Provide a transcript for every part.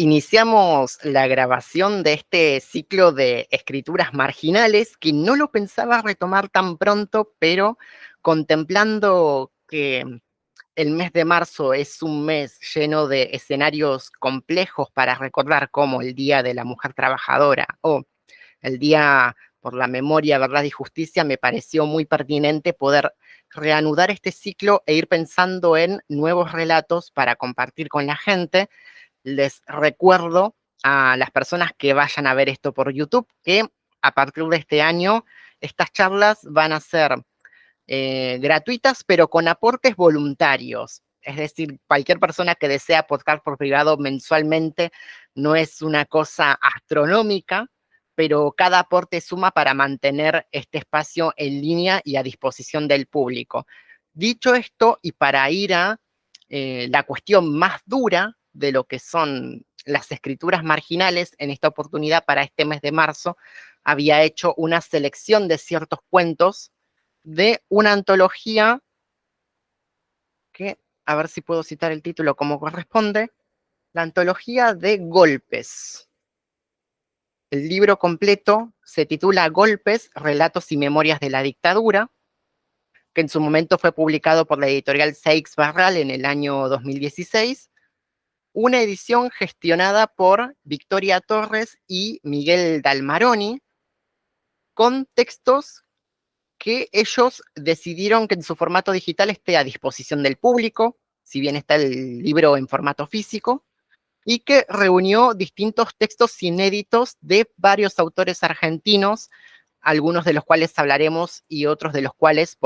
Iniciamos la grabación de este ciclo de escrituras marginales que no lo pensaba retomar tan pronto, pero contemplando que el mes de marzo es un mes lleno de escenarios complejos para recordar, como el Día de la Mujer Trabajadora o el Día por la Memoria, Verdad y Justicia, me pareció muy pertinente poder reanudar este ciclo e ir pensando en nuevos relatos para compartir con la gente. Les recuerdo a las personas que vayan a ver esto por YouTube que a partir de este año estas charlas van a ser gratuitas, pero con aportes voluntarios. Es decir, cualquier persona que desea aportar por privado mensualmente no es una cosa astronómica, pero cada aporte suma para mantener este espacio en línea y a disposición del público. Dicho esto, y para ir a la cuestión más dura de lo que son las escrituras marginales, en esta oportunidad para este mes de marzo, había hecho una selección de ciertos cuentos de una antología que, a ver si puedo citar el título como corresponde, la antología de Golpes. El libro completo se titula Golpes, Relatos y Memorias de la Dictadura, que en su momento fue publicado por la editorial Seix Barral en el año 2016, una edición gestionada por Victoria Torres y Miguel Dalmaroni, con textos que ellos decidieron que en su formato digital esté a disposición del público, si bien está el libro en formato físico, y que reunió distintos textos inéditos de varios autores argentinos, algunos de los cuales hablaremos y otros de los cuales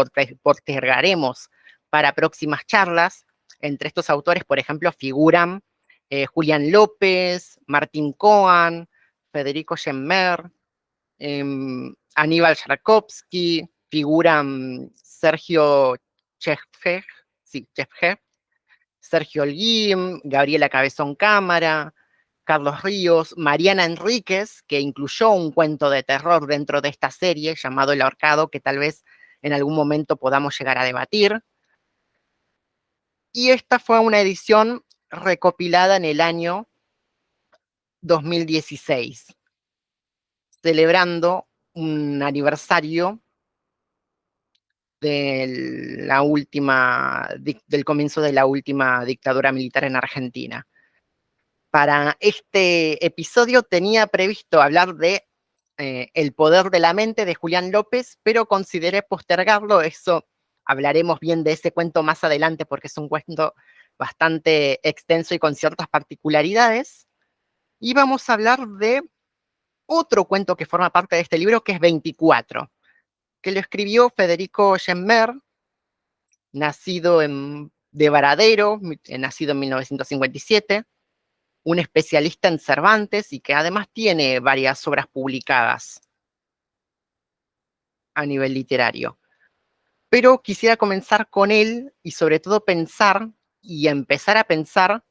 postergaremos para próximas charlas. Entre estos autores, por ejemplo, figuran Julián López, Martín Coan, Federico Gemmer, Aníbal Yarkovsky, figuran Sergio Chevchez, sí, Chevchez, Sergio Holguín, Gabriela Cabezón Cámara, Carlos Ríos, Mariana Enríquez, que incluyó un cuento de terror dentro de esta serie llamado El Ahorcado, que tal vez en algún momento podamos llegar a debatir. Y esta fue una edición recopilada en el año 2016, celebrando un aniversario del comienzo de la última dictadura militar en Argentina. Para este episodio tenía previsto hablar de El poder de la mente de Julián López, pero consideré postergarlo. Eso hablaremos bien de ese cuento más adelante porque es un cuento bastante extenso y con ciertas particularidades. Y vamos a hablar de otro cuento que forma parte de este libro, que es 24, que lo escribió Federico Gemmer, de Varadero, nacido en 1957, un especialista en Cervantes y que además tiene varias obras publicadas a nivel literario. Pero quisiera comenzar con él y sobre todo empezar a pensar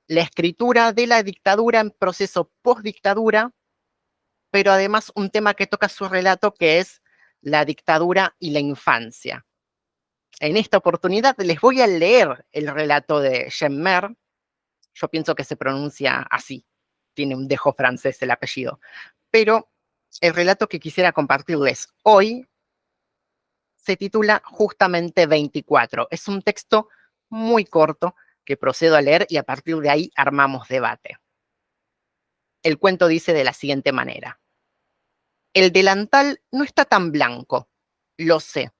la escritura de la dictadura en proceso postdictadura, pero además un tema que toca su relato, que es la dictadura y la infancia. En esta oportunidad les voy a leer el relato de Gemmer. Yo pienso que se pronuncia así, tiene un dejo francés el apellido, pero el relato que quisiera compartirles hoy se titula justamente 24. Es un texto muy corto que procedo a leer y a partir de ahí armamos debate. El cuento dice de la siguiente manera: el delantal no está tan blanco, lo sé,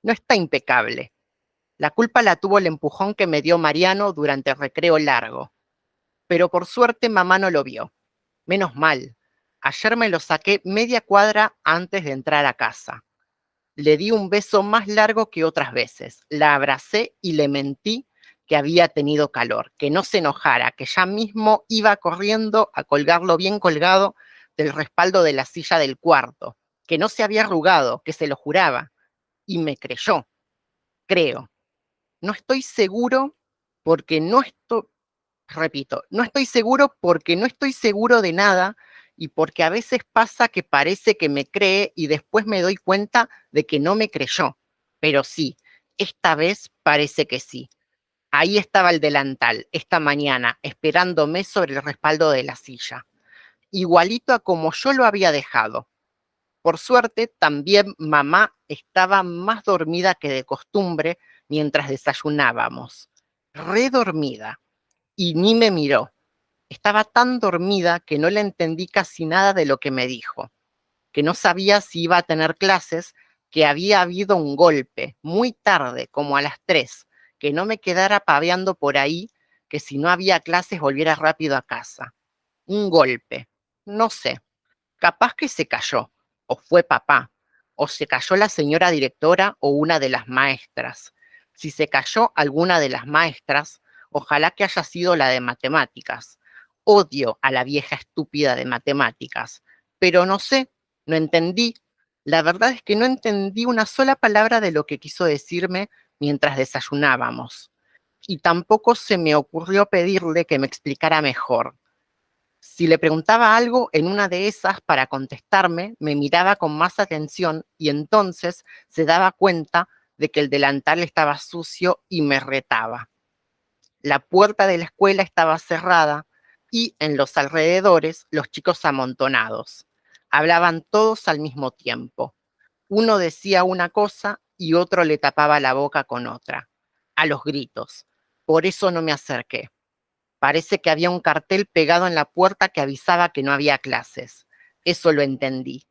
no está impecable. La culpa la tuvo el empujón que me dio Mariano durante el recreo largo, pero por suerte mamá no lo vio. Menos mal, ayer me lo saqué media cuadra antes de entrar a casa. Le di un beso más largo que otras veces, la abracé y le mentí que había tenido calor, que no se enojara, que ya mismo iba corriendo a colgarlo bien colgado del respaldo de la silla del cuarto, que no se había arrugado, que se lo juraba. Y me creyó, creo. No estoy seguro porque no estoy, repito, no estoy seguro porque no estoy seguro de nada y porque a veces pasa que parece que me cree y después me doy cuenta de que no me creyó. Pero sí, esta vez parece que sí. Ahí estaba el delantal, esta mañana, esperándome sobre el respaldo de la silla, igualito a como yo lo había dejado. Por suerte, también mamá estaba más dormida que de costumbre mientras desayunábamos. Redormida. Y ni me miró. Estaba tan dormida que no le entendí casi nada de lo que me dijo, que no sabía si iba a tener clases, que había habido un golpe, muy tarde, como a las 3, que no me quedara paveando por ahí, que si no había clases volviera rápido a casa. Un golpe. No sé. Capaz que se cayó, o fue papá, o se cayó la señora directora o una de las maestras. Si se cayó alguna de las maestras, ojalá que haya sido la de matemáticas. Odio a la vieja estúpida de matemáticas, pero no sé, no entendí. La verdad es que no entendí una sola palabra de lo que quiso decirme mientras desayunábamos. Y tampoco se me ocurrió pedirle que me explicara mejor. Si le preguntaba algo en una de esas para contestarme, me miraba con más atención y entonces se daba cuenta de que el delantal estaba sucio y me retaba. La puerta de la escuela estaba cerrada y en los alrededores los chicos amontonados. Hablaban todos al mismo tiempo. Uno decía una cosa y otro le tapaba la boca con otra, a los gritos. Por eso no me acerqué. Parece que había un cartel pegado en la puerta que avisaba que no había clases. Eso lo entendí,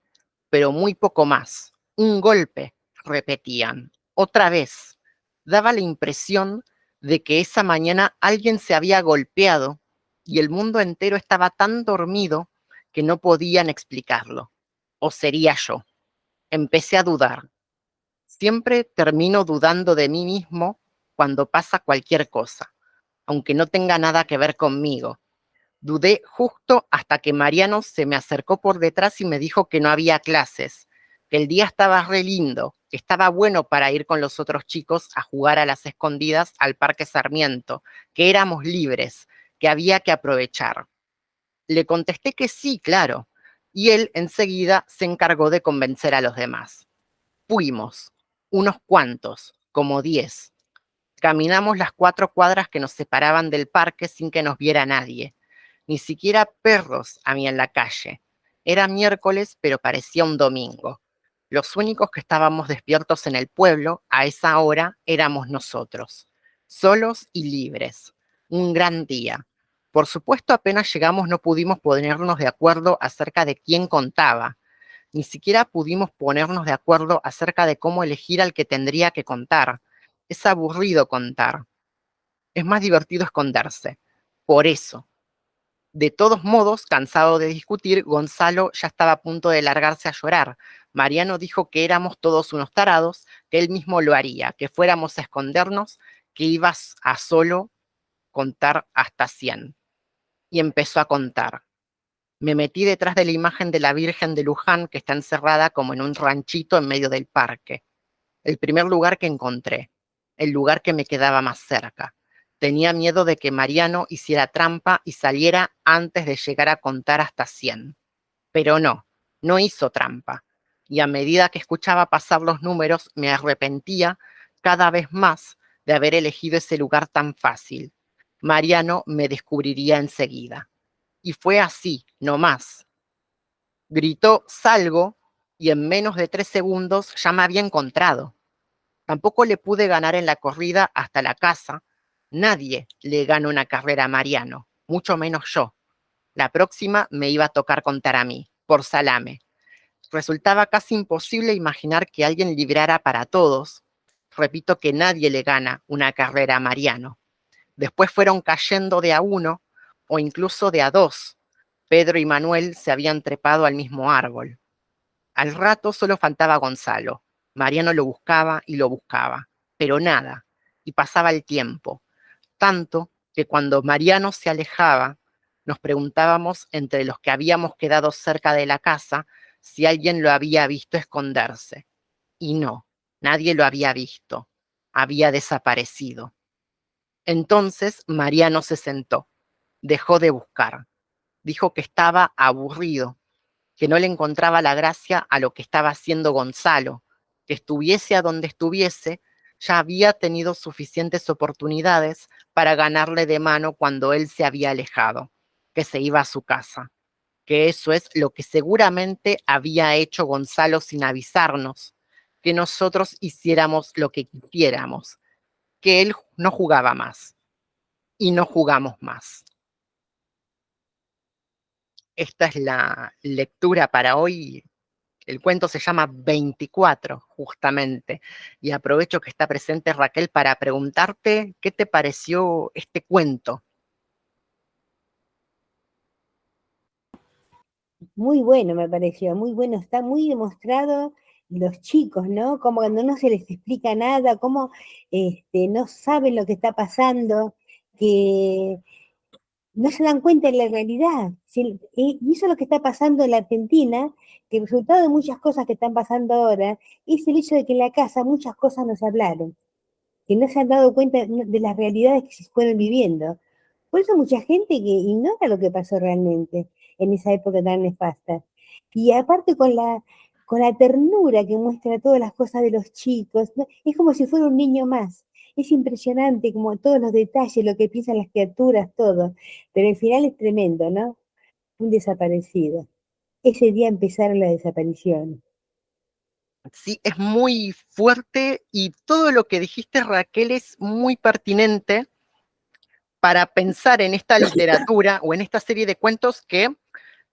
pero muy poco más. Un golpe, repetían. Otra vez. Daba la impresión de que esa mañana alguien se había golpeado y el mundo entero estaba tan dormido que no podían explicarlo. ¿O sería yo? Empecé a dudar. Siempre termino dudando de mí mismo cuando pasa cualquier cosa, aunque no tenga nada que ver conmigo. Dudé justo hasta que Mariano se me acercó por detrás y me dijo que no había clases, que el día estaba re lindo, que estaba bueno para ir con los otros chicos a jugar a las escondidas al Parque Sarmiento, que éramos libres, que había que aprovechar. Le contesté que sí, claro, y él enseguida se encargó de convencer a los demás. Fuimos, unos cuantos, como 10. Caminamos las 4 cuadras que nos separaban del parque sin que nos viera nadie. Ni siquiera perros había en la calle. Era miércoles, pero parecía un domingo. Los únicos que estábamos despiertos en el pueblo a esa hora éramos nosotros, solos y libres. Un gran día. Por supuesto, apenas llegamos no pudimos ponernos de acuerdo acerca de quién contaba. Ni siquiera pudimos ponernos de acuerdo acerca de cómo elegir al que tendría que contar. Es aburrido contar. Es más divertido esconderse. Por eso. De todos modos, cansado de discutir, Gonzalo ya estaba a punto de largarse a llorar. Mariano dijo que éramos todos unos tarados, que él mismo lo haría, que fuéramos a escondernos, que ibas a solo contar hasta 100. Y empezó a contar. Me metí detrás de la imagen de la Virgen de Luján, que está encerrada como en un ranchito en medio del parque. El primer lugar que encontré, el lugar que me quedaba más cerca. Tenía miedo de que Mariano hiciera trampa y saliera antes de llegar a contar hasta 100. Pero no, no hizo trampa. Y a medida que escuchaba pasar los números, me arrepentía cada vez más de haber elegido ese lugar tan fácil. Mariano me descubriría enseguida. Y fue así, no más. Gritó, salgo, y en menos de 3 segundos ya me había encontrado. Tampoco le pude ganar en la corrida hasta la casa. Nadie le gana una carrera a Mariano, mucho menos yo. La próxima me iba a tocar contar a mí, por salame. Resultaba casi imposible imaginar que alguien librara para todos. Repito que nadie le gana una carrera a Mariano. Después fueron cayendo de a uno o incluso de a dos. Pedro y Manuel se habían trepado al mismo árbol. Al rato solo faltaba Gonzalo. Mariano lo buscaba, pero nada, y pasaba el tiempo, tanto que cuando Mariano se alejaba, nos preguntábamos entre los que habíamos quedado cerca de la casa si alguien lo había visto esconderse. Y no, nadie lo había visto, había desaparecido. Entonces Mariano se sentó, dejó de buscar, dijo que estaba aburrido, que no le encontraba la gracia a lo que estaba haciendo Gonzalo, que estuviese a donde estuviese, ya había tenido suficientes oportunidades para ganarle de mano cuando él se había alejado, que se iba a su casa, que eso es lo que seguramente había hecho Gonzalo sin avisarnos, que nosotros hiciéramos lo que quisiéramos, que él no jugaba más y no jugamos más. Esta es la lectura para hoy. El cuento se llama 24, justamente. Y aprovecho que está presente Raquel para preguntarte qué te pareció este cuento. Muy bueno me pareció, muy bueno, está muy demostrado los chicos, ¿no? Como cuando no se les explica nada, cómo no saben lo que está pasando, que no se dan cuenta de la realidad. Y eso es lo que está pasando en la Argentina, que el resultado de muchas cosas que están pasando ahora es el hecho de que en la casa muchas cosas no se hablaron, que no se han dado cuenta de las realidades que se fueron viviendo. Por eso mucha gente que ignora lo que pasó realmente en esa época tan nefasta. Y aparte con la ternura que muestra todas las cosas de los chicos, ¿no? Es como si fuera un niño más. Es impresionante como todos los detalles, lo que piensan las criaturas, todo. Pero el final es tremendo, ¿no? Un desaparecido. Ese día empezaron las desapariciones. Sí, es muy fuerte y todo lo que dijiste, Raquel, es muy pertinente para pensar en esta literatura o en esta serie de cuentos que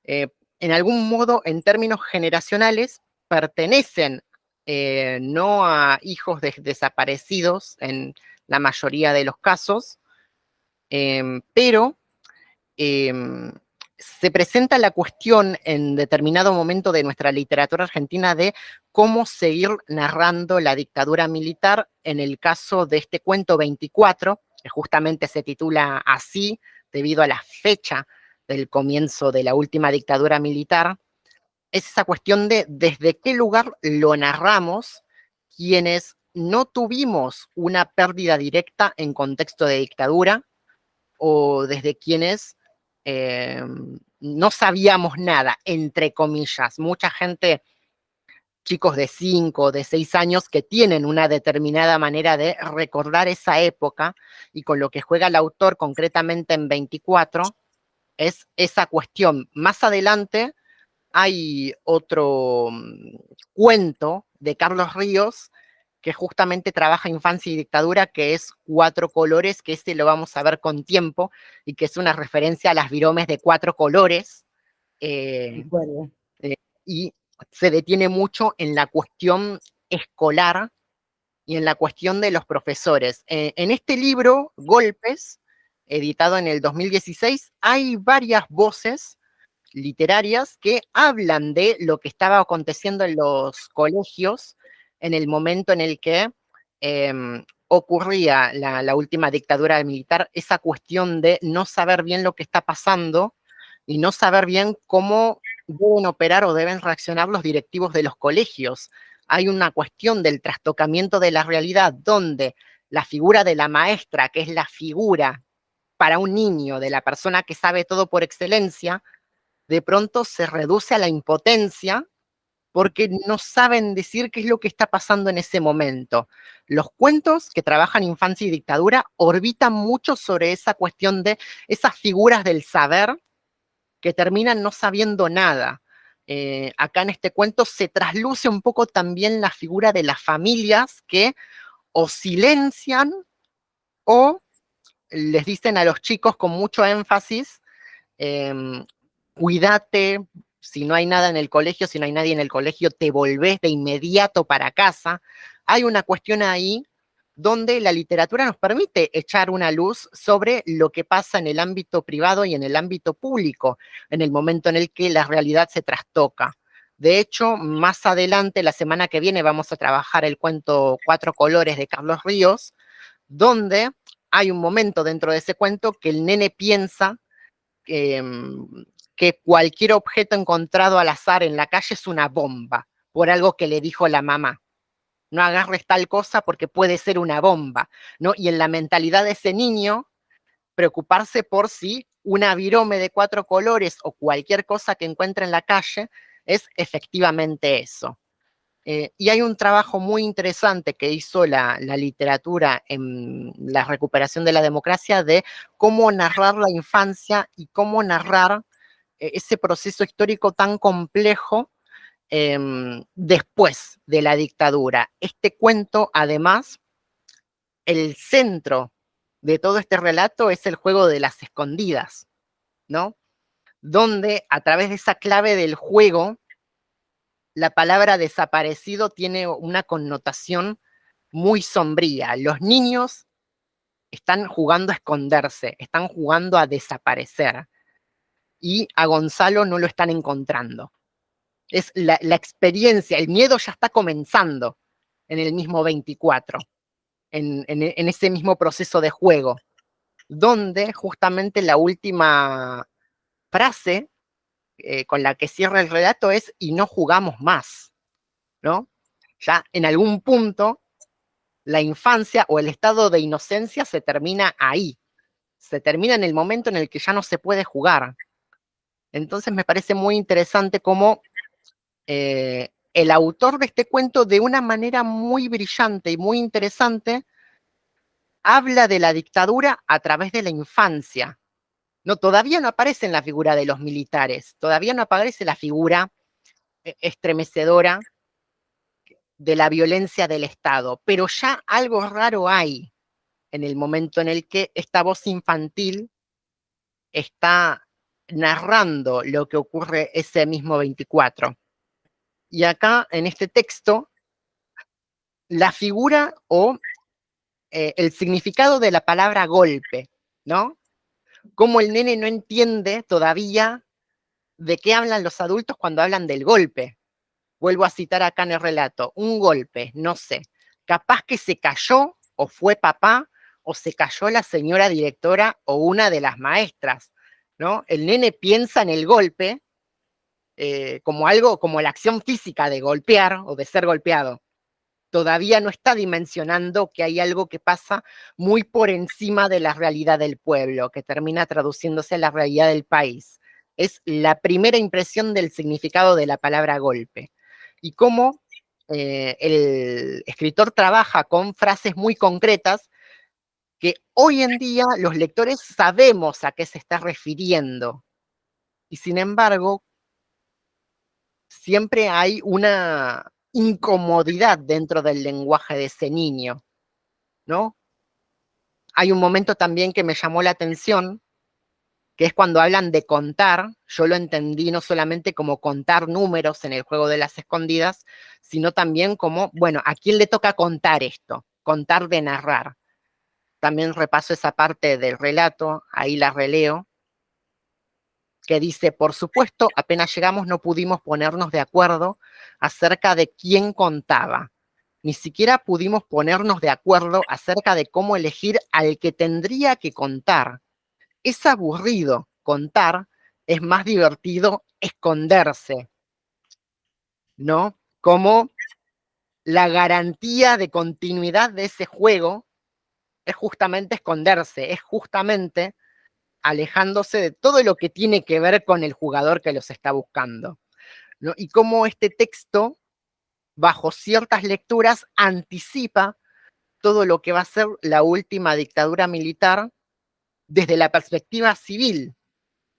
en algún modo, en términos generacionales, pertenecen no a hijos de desaparecidos en la mayoría de los casos, pero eh, se presenta la cuestión en determinado momento de nuestra literatura argentina de cómo seguir narrando la dictadura militar en el caso de este cuento 24, que justamente se titula así debido a la fecha del comienzo de la última dictadura militar. Es esa cuestión de desde qué lugar lo narramos quienes no tuvimos una pérdida directa en contexto de dictadura o desde quienes eh, no sabíamos nada, entre comillas. Mucha gente, chicos de 5, de 6 años, que tienen una determinada manera de recordar esa época y con lo que juega el autor concretamente en 24 es esa cuestión. Más adelante hay otro cuento de Carlos Ríos que justamente trabaja infancia y dictadura, que es Cuatro Colores, que este lo vamos a ver con tiempo, y que es una referencia a las viromes de cuatro colores, ¿De eh, acuerdo? eh, y se detiene mucho en la cuestión escolar y en la cuestión de los profesores. En este libro, Golpes, editado en el 2016, hay varias voces literarias que hablan de lo que estaba aconteciendo en los colegios en el momento en el que eh, ocurría la última dictadura militar, esa cuestión de no saber bien lo que está pasando y no saber bien cómo deben operar o deben reaccionar los directivos de los colegios. Hay una cuestión del trastocamiento de la realidad donde la figura de la maestra, que es la figura para un niño de la persona que sabe todo por excelencia, de pronto se reduce a la impotencia porque no saben decir qué es lo que está pasando en ese momento. Los cuentos que trabajan infancia y dictadura orbitan mucho sobre esa cuestión de esas figuras del saber que terminan no sabiendo nada. Acá en este cuento se trasluce un poco también la figura de las familias que o silencian o les dicen a los chicos con mucho énfasis, eh, cuídate, si no hay nada en el colegio, si no hay nadie en el colegio, te volvés de inmediato para casa. Hay una cuestión ahí donde la literatura nos permite echar una luz sobre lo que pasa en el ámbito privado y en el ámbito público, en el momento en el que la realidad se trastoca. De hecho, más adelante, la semana que viene, vamos a trabajar el cuento Cuatro Colores de Carlos Ríos, donde hay un momento dentro de ese cuento que el nene piensa eh, que cualquier objeto encontrado al azar en la calle es una bomba, por algo que le dijo la mamá. No agarres tal cosa porque puede ser una bomba, ¿no? Y en la mentalidad de ese niño, preocuparse por si una virome de cuatro colores o cualquier cosa que encuentre en la calle es efectivamente eso. Y hay un trabajo muy interesante que hizo la literatura en la recuperación de la democracia de cómo narrar la infancia y cómo narrar ese proceso histórico tan complejo después de la dictadura. Este cuento, además, el centro de todo este relato es el juego de las escondidas, ¿no? Donde a través de esa clave del juego, la palabra desaparecido tiene una connotación muy sombría. Los niños están jugando a esconderse, están jugando a desaparecer, y a Gonzalo no lo están encontrando. Es la experiencia, el miedo ya está comenzando en el mismo 24, en ese mismo proceso de juego, donde justamente la última frase con la que cierra el relato es: y no jugamos más, ¿no? Ya en algún punto la infancia o el estado de inocencia se termina ahí, se termina en el momento en el que ya no se puede jugar. Entonces me parece muy interesante cómo el autor de este cuento, de una manera muy brillante y muy interesante, habla de la dictadura a través de la infancia. No, todavía no aparece en la figura de los militares, todavía no aparece la figura estremecedora de la violencia del Estado, pero ya algo raro hay en el momento en el que esta voz infantil está narrando lo que ocurre ese mismo 24. Y acá, en este texto, la figura o el significado de la palabra golpe, ¿no? Cómo el nene no entiende todavía de qué hablan los adultos cuando hablan del golpe. Vuelvo a citar acá en el relato: un golpe, no sé, capaz que se cayó o fue papá o se cayó la señora directora o una de las maestras, ¿no? El nene piensa en el golpe como algo, como la acción física de golpear o de ser golpeado. Todavía no está dimensionando que hay algo que pasa muy por encima de la realidad del pueblo, que termina traduciéndose a la realidad del país. Es la primera impresión del significado de la palabra golpe. Y cómo el escritor trabaja con frases muy concretas que hoy en día los lectores sabemos a qué se está refiriendo. Y sin embargo, siempre hay una incomodidad dentro del lenguaje de ese niño, ¿no? Hay un momento también que me llamó la atención, que es cuando hablan de contar. Yo lo entendí no solamente como contar números en el juego de las escondidas, sino también como, bueno, ¿a quién le toca contar esto? Contar de narrar. También repaso esa parte del relato, ahí la releo, que dice: por supuesto, apenas llegamos no pudimos ponernos de acuerdo acerca de quién contaba. Ni siquiera pudimos ponernos de acuerdo acerca de cómo elegir al que tendría que contar. Es aburrido contar, es más divertido esconderse, ¿no? Como la garantía de continuidad de ese juego es justamente esconderse, es justamente alejándose de todo lo que tiene que ver con el jugador que los está buscando, ¿no? Y cómo este texto, bajo ciertas lecturas, anticipa todo lo que va a ser la última dictadura militar desde la perspectiva civil.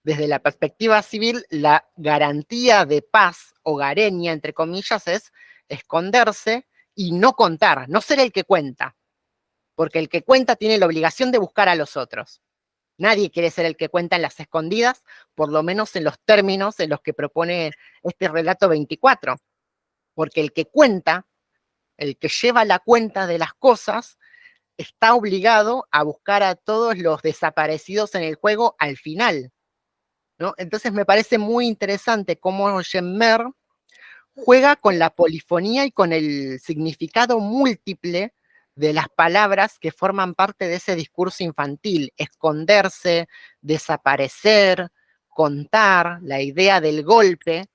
Desde la perspectiva civil, la garantía de paz hogareña, entre comillas, es esconderse y no contar, no ser el que cuenta, porque el que cuenta tiene la obligación de buscar a los otros. Nadie quiere ser el que cuenta en las escondidas, por lo menos en los términos en los que propone este relato 24, porque el que cuenta, el que lleva la cuenta de las cosas, está obligado a buscar a todos los desaparecidos en el juego al final, ¿no? Entonces me parece muy interesante cómo Gemmer juega con la polifonía y con el significado múltiple de las palabras que forman parte de ese discurso infantil: esconderse, desaparecer, contar, la idea del golpe,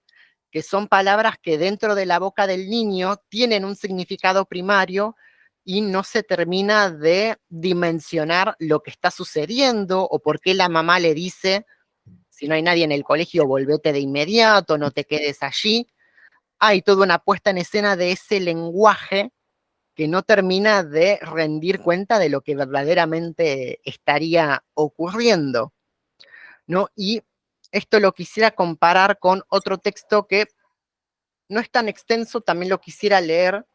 que son palabras que dentro de la boca del niño tienen un significado primario y no se termina de dimensionar lo que está sucediendo o por qué la mamá le dice: si no hay nadie en el colegio, volvete de inmediato, no te quedes allí. hay toda una puesta en escena de ese lenguaje que no termina de rendir cuenta de lo que verdaderamente estaría ocurriendo, ¿no? Y esto lo quisiera comparar con otro texto que no es tan extenso, también lo quisiera leer,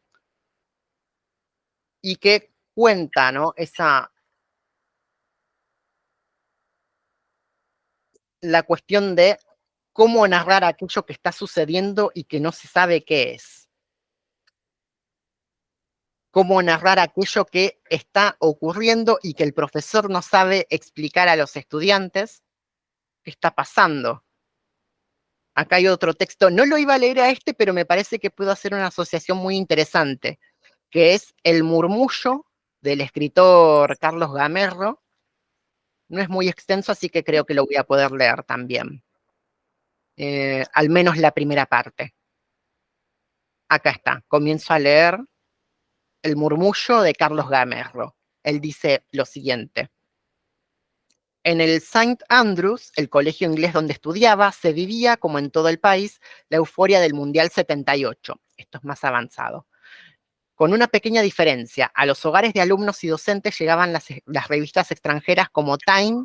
y que cuenta, ¿no? La cuestión de cómo narrar aquello que está sucediendo y que no se sabe qué es. Cómo narrar aquello que está ocurriendo y que el profesor no sabe explicar a los estudiantes qué está pasando. Acá hay otro texto, no lo iba a leer a este, pero me parece que puedo hacer una asociación muy interesante, que es El murmullo del escritor Carlos Gamerro. No es muy extenso, así que creo que lo voy a poder leer también. Al menos la primera parte. Acá está, comienzo a leer El murmullo de Carlos Gamerro. Él dice lo siguiente. En el St. Andrews, el colegio inglés donde estudiaba, se vivía, como en todo el país, la euforia del Mundial 78. Esto es más avanzado. Con una pequeña diferencia, a los hogares de alumnos y docentes llegaban las revistas extranjeras como Time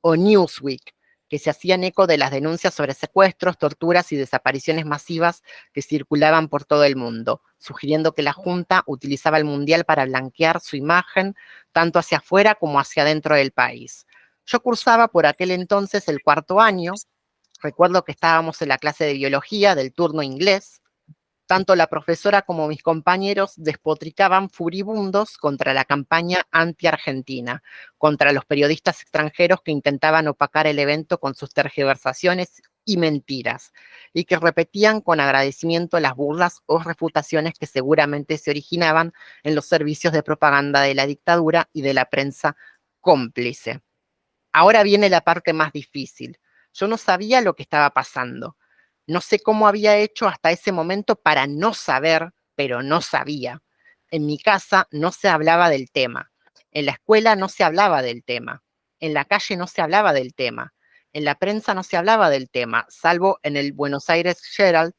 o Newsweek, que se hacían eco de las denuncias sobre secuestros, torturas y desapariciones masivas que circulaban por todo el mundo, sugiriendo que la Junta utilizaba el Mundial para blanquear su imagen tanto hacia afuera como hacia dentro del país. Yo cursaba por aquel entonces el cuarto año, recuerdo que estábamos en la clase de biología del turno inglés. Tanto la profesora como mis compañeros despotricaban furibundos contra la campaña anti-argentina, contra los periodistas extranjeros que intentaban opacar el evento con sus tergiversaciones y mentiras, y que repetían con agradecimiento las burlas o refutaciones que seguramente se originaban en los servicios de propaganda de la dictadura y de la prensa cómplice. Ahora viene la parte más difícil. Yo no sabía lo que estaba pasando. No sé cómo había hecho hasta ese momento para no saber, pero no sabía. En mi casa no se hablaba del tema. En la escuela no se hablaba del tema. En la calle no se hablaba del tema. En la prensa no se hablaba del tema, salvo en el Buenos Aires Herald,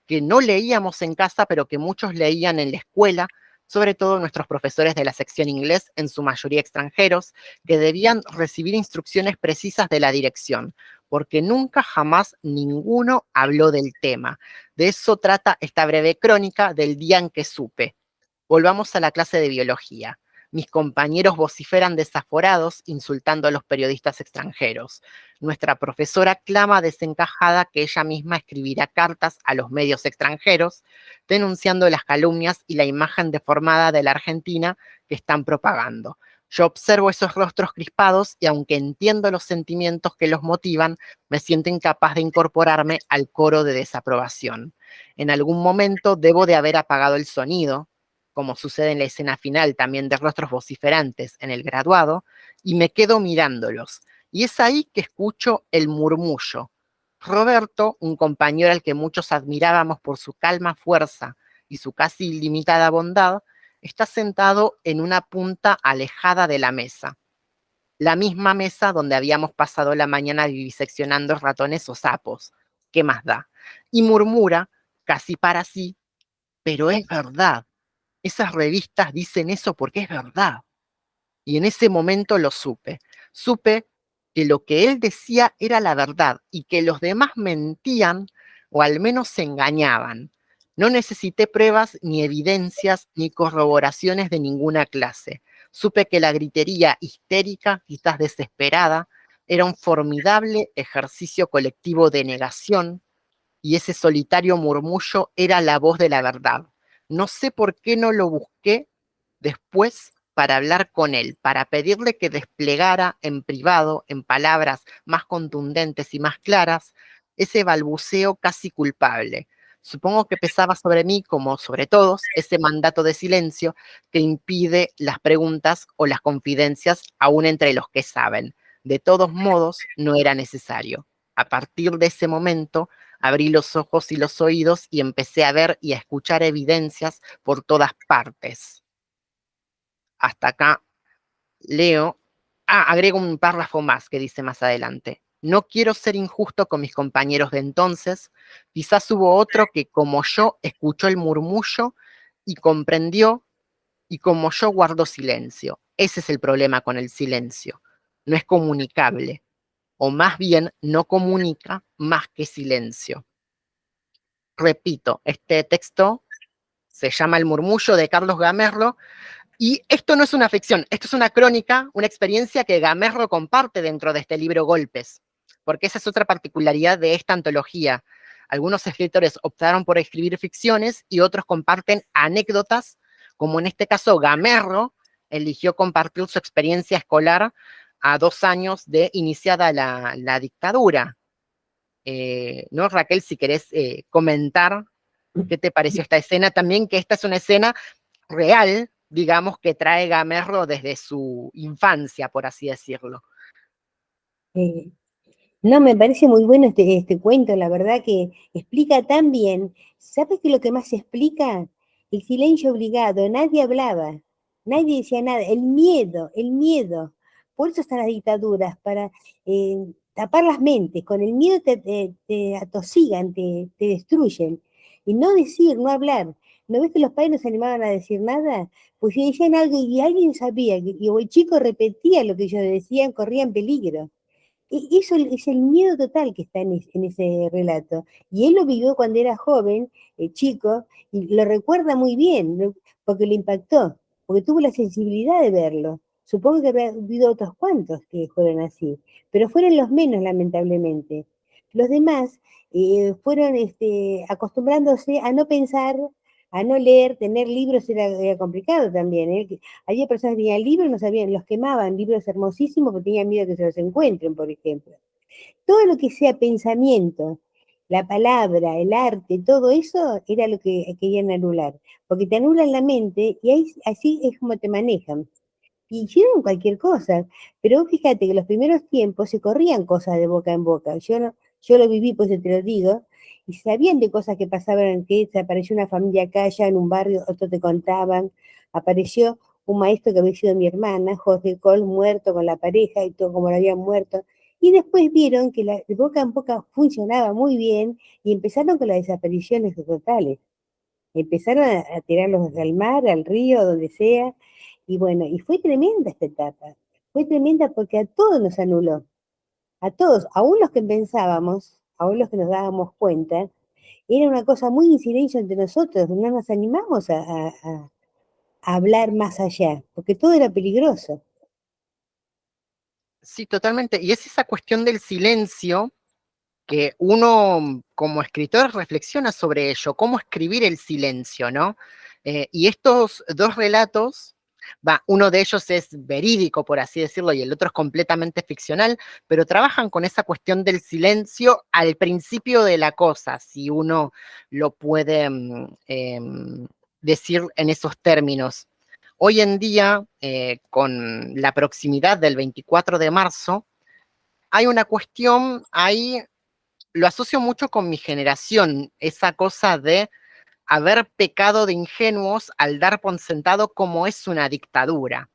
que no leíamos en casa, pero que muchos leían en la escuela, sobre todo nuestros profesores de la sección inglés, en su mayoría extranjeros, que debían recibir instrucciones precisas de la dirección, porque nunca jamás ninguno habló del tema. De eso trata esta breve crónica del día en que supe. Volvamos a la clase de biología. Mis compañeros vociferan desaforados, insultando a los periodistas extranjeros. Nuestra profesora clama desencajada que ella misma escribirá cartas a los medios extranjeros, denunciando las calumnias y la imagen deformada de la Argentina que están propagando. Yo observo esos rostros crispados y aunque entiendo los sentimientos que los motivan, me siento incapaz de incorporarme al coro de desaprobación. En algún momento debo de haber apagado el sonido, como sucede en la escena final también de rostros vociferantes en el graduado, y me quedo mirándolos. Y es ahí que escucho el murmullo. Roberto, un compañero al que muchos admirábamos por su calma fuerza y su casi ilimitada bondad, está sentado en una punta alejada de la mesa. La misma mesa donde habíamos pasado la mañana viviseccionando ratones o sapos. ¿Qué más da? Y murmura, casi para sí, pero es verdad. Esas revistas dicen eso porque es verdad. Y en ese momento lo supe. Supe que lo que él decía era la verdad y que los demás mentían o al menos se engañaban. No necesité pruebas, ni evidencias, ni corroboraciones de ninguna clase. Supe que la gritería histérica, quizás desesperada, era un formidable ejercicio colectivo de negación, y ese solitario murmullo era la voz de la verdad. No sé por qué no lo busqué después para hablar con él, para pedirle que desplegara en privado, en palabras más contundentes y más claras, ese balbuceo casi culpable. Supongo que pesaba sobre mí, como sobre todos, ese mandato de silencio que impide las preguntas o las confidencias aún entre los que saben. De todos modos, no era necesario. A partir de ese momento, abrí los ojos y los oídos y empecé a ver y a escuchar evidencias por todas partes. Hasta acá leo. Agrego un párrafo más que dice más adelante. no quiero ser injusto con mis compañeros de entonces, quizás hubo otro que como yo escuchó el murmullo y comprendió, y como yo guardo silencio. Ese es el problema con el silencio. No es comunicable, o más bien no comunica más que silencio. Repito, este texto se llama El murmullo de Carlos Gamerro, y esto no es una ficción, esto es una crónica, una experiencia que Gamerro comparte dentro de este libro Golpes, porque esa es otra particularidad de esta antología. Algunos escritores optaron por escribir ficciones y otros comparten anécdotas, como en este caso Gamerro eligió compartir su experiencia escolar a 2 años de iniciada la dictadura. ¿No, Raquel, si querés comentar qué te pareció esta escena? También que esta es una escena real, digamos, que trae Gamerro desde su infancia, por así decirlo. Eh, No, me parece muy bueno este cuento, la verdad que explica tan bien. ¿Sabes qué es lo que más explica? El silencio obligado, nadie hablaba, nadie decía nada, el miedo, el miedo. Por eso están las dictaduras, para tapar las mentes, con el miedo te atosigan, te destruyen. Y no decir, no hablar. ¿No ves que los padres no se animaban a decir nada? Pues si decían algo y alguien sabía, y o el chico repetía lo que ellos decían, corría en peligro. Eso es el miedo total que está en ese relato. Y él lo vivió cuando era joven, chico, y lo recuerda muy bien, ¿no? Porque le impactó, porque tuvo la sensibilidad de verlo. Supongo que habrá habido otros cuantos que fueron así, pero fueron los menos, lamentablemente. Los demás fueron acostumbrándose a no pensar, a no leer, tener libros era complicado también. Había personas que tenían libros, no sabían, los quemaban, libros hermosísimos porque tenían miedo que se los encuentren, por ejemplo. Todo lo que sea pensamiento, la palabra, el arte, todo eso era lo que querían anular, porque te anulan la mente y ahí, así es como te manejan. Y hicieron cualquier cosa, pero fíjate que los primeros tiempos se corrían cosas de boca en boca. Yo lo viví, pues te lo digo, y sabían de cosas que pasaban, que apareció una familia acá, allá en un barrio, otros te contaban, apareció un maestro que había sido mi hermana, José Col, muerto con la pareja y todo como lo habían muerto. Y después vieron que la de boca en boca funcionaba muy bien y empezaron con las desapariciones totales. Empezaron a tirarlos al mar, al río, donde sea, y bueno, y fue tremenda esta etapa. Fue tremenda porque a todos nos anuló, a todos, aún los que pensábamos, aún los que nos dábamos cuenta, era una cosa muy en silencio entre nosotros, no nos animamos a hablar más allá, porque todo era peligroso. Sí, totalmente. Y es esa cuestión del silencio que uno como escritor reflexiona sobre ello, cómo escribir el silencio, ¿no? Y estos dos relatos, uno de ellos es verídico, por así decirlo, y el otro es completamente ficcional, pero trabajan con esa cuestión del silencio al principio de la cosa, si uno lo puede decir en esos términos. Hoy en día, con la proximidad del 24 de marzo, hay una cuestión ahí, lo asocio mucho con mi generación, esa cosa de haber pecado de ingenuos al dar por sentado como es una dictadura,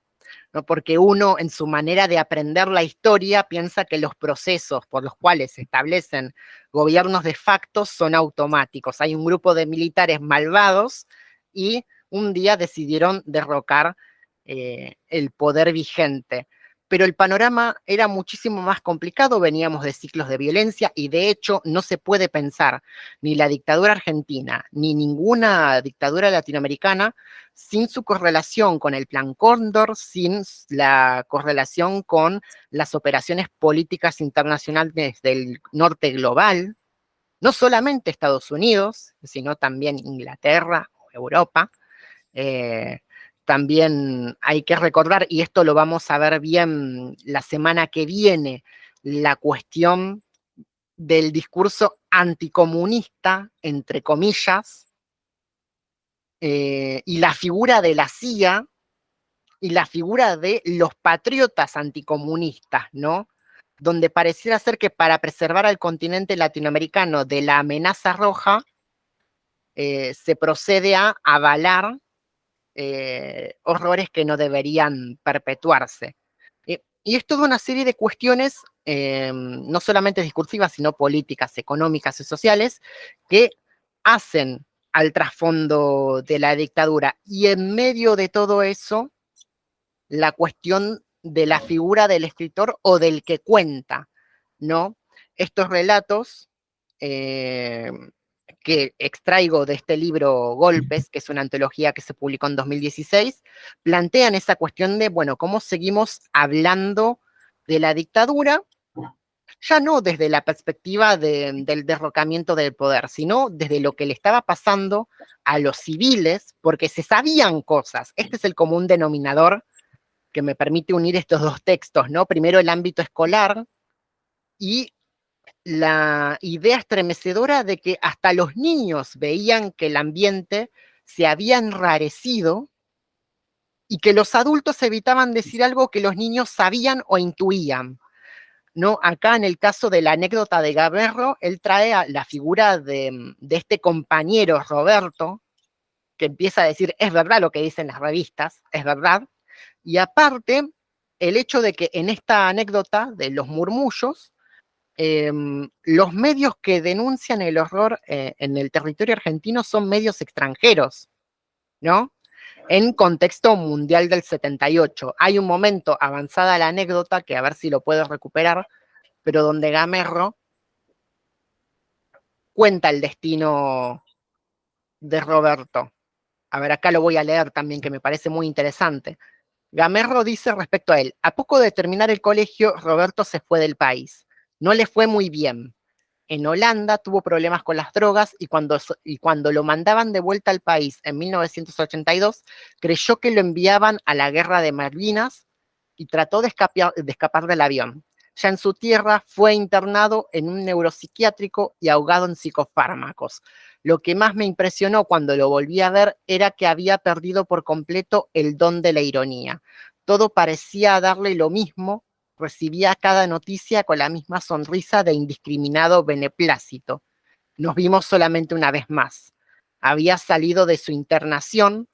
¿no? Porque uno en su manera de aprender la historia piensa que los procesos por los cuales se establecen gobiernos de facto son automáticos. Hay un grupo de militares malvados y un día decidieron derrocar el poder vigente. Pero el panorama era muchísimo más complicado, veníamos de ciclos de violencia y de hecho no se puede pensar ni la dictadura argentina ni ninguna dictadura latinoamericana sin su correlación con el Plan Cóndor, sin la correlación con las operaciones políticas internacionales del norte global, no solamente Estados Unidos, sino también Inglaterra o Europa. Eh, También hay que recordar, y esto lo vamos a ver bien la semana que viene, la cuestión del discurso anticomunista, entre comillas, y la figura de la CIA y la figura de los patriotas anticomunistas, ¿no? Donde pareciera ser que para preservar al continente latinoamericano de la amenaza roja, se procede a avalar horrores que no deberían perpetuarse. Y es toda una serie de cuestiones, no solamente discursivas, sino políticas, económicas y sociales, que hacen al trasfondo de la dictadura. Y en medio de todo eso, la cuestión de la figura del escritor o del que cuenta, ¿no? Estos relatos eh, que extraigo de este libro Golpes, que es una antología que se publicó en 2016, plantean esa cuestión de, bueno, cómo seguimos hablando de la dictadura, ya no desde la perspectiva del derrocamiento del poder, sino desde lo que le estaba pasando a los civiles, porque se sabían cosas. Este es el común denominador que me permite unir estos dos textos, ¿no? Primero el ámbito escolar y la idea estremecedora de que hasta los niños veían que el ambiente se había enrarecido y que los adultos evitaban decir algo que los niños sabían o intuían. ¿No? Acá en el caso de la anécdota de Gaberro, él trae a la figura de este compañero Roberto, que empieza a decir, es verdad lo que dicen las revistas, es verdad, y aparte, el hecho de que en esta anécdota de los murmullos, los medios que denuncian el horror en el territorio argentino son medios extranjeros, ¿no? En contexto mundial del 78. Hay un momento avanzada la anécdota, que a ver si lo puedo recuperar, pero donde Gamerro cuenta el destino de Roberto. A ver, acá lo voy a leer también, que me parece muy interesante. Gamerro dice respecto a él, a poco de terminar el colegio, Roberto se fue del país. No le fue muy bien. En Holanda tuvo problemas con las drogas y cuando lo mandaban de vuelta al país en 1982, creyó que lo enviaban a la guerra de Malvinas y trató de escapar del avión. Ya en su tierra fue internado en un neuropsiquiátrico y ahogado en psicofármacos. Lo que más me impresionó cuando lo volví a ver era que había perdido por completo el don de la ironía. Todo parecía darle lo mismo, recibía cada noticia con la misma sonrisa de indiscriminado beneplácito. Nos vimos solamente una vez más. Había salido de su internación,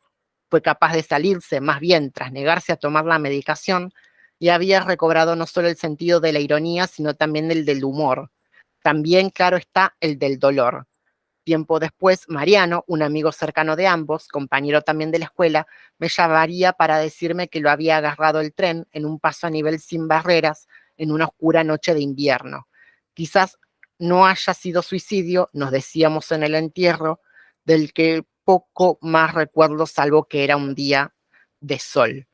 fue capaz de salirse más bien tras negarse a tomar la medicación y había recobrado no solo el sentido de la ironía, sino también el del humor. También, claro está, el del dolor. Tiempo después, Mariano, un amigo cercano de ambos, compañero también de la escuela, me llamaría para decirme que lo había agarrado el tren en un paso a nivel sin barreras en una oscura noche de invierno. Quizás no haya sido suicidio, nos decíamos en el entierro, del que poco más recuerdo salvo que era un día de sol.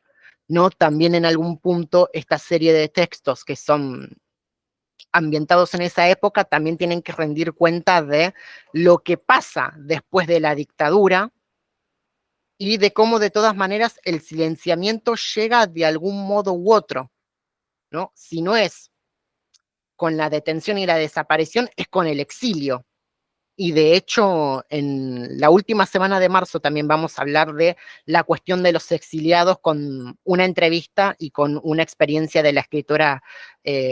¿No? También en algún punto esta serie de textos que son ambientados en esa época también tienen que rendir cuenta de lo que pasa después de la dictadura y de cómo de todas maneras el silenciamiento llega de algún modo u otro, ¿no? Si no es con la detención y la desaparición, es con el exilio. Y de hecho, en la última semana de marzo también vamos a hablar de la cuestión de los exiliados con una entrevista y con una experiencia de la escritora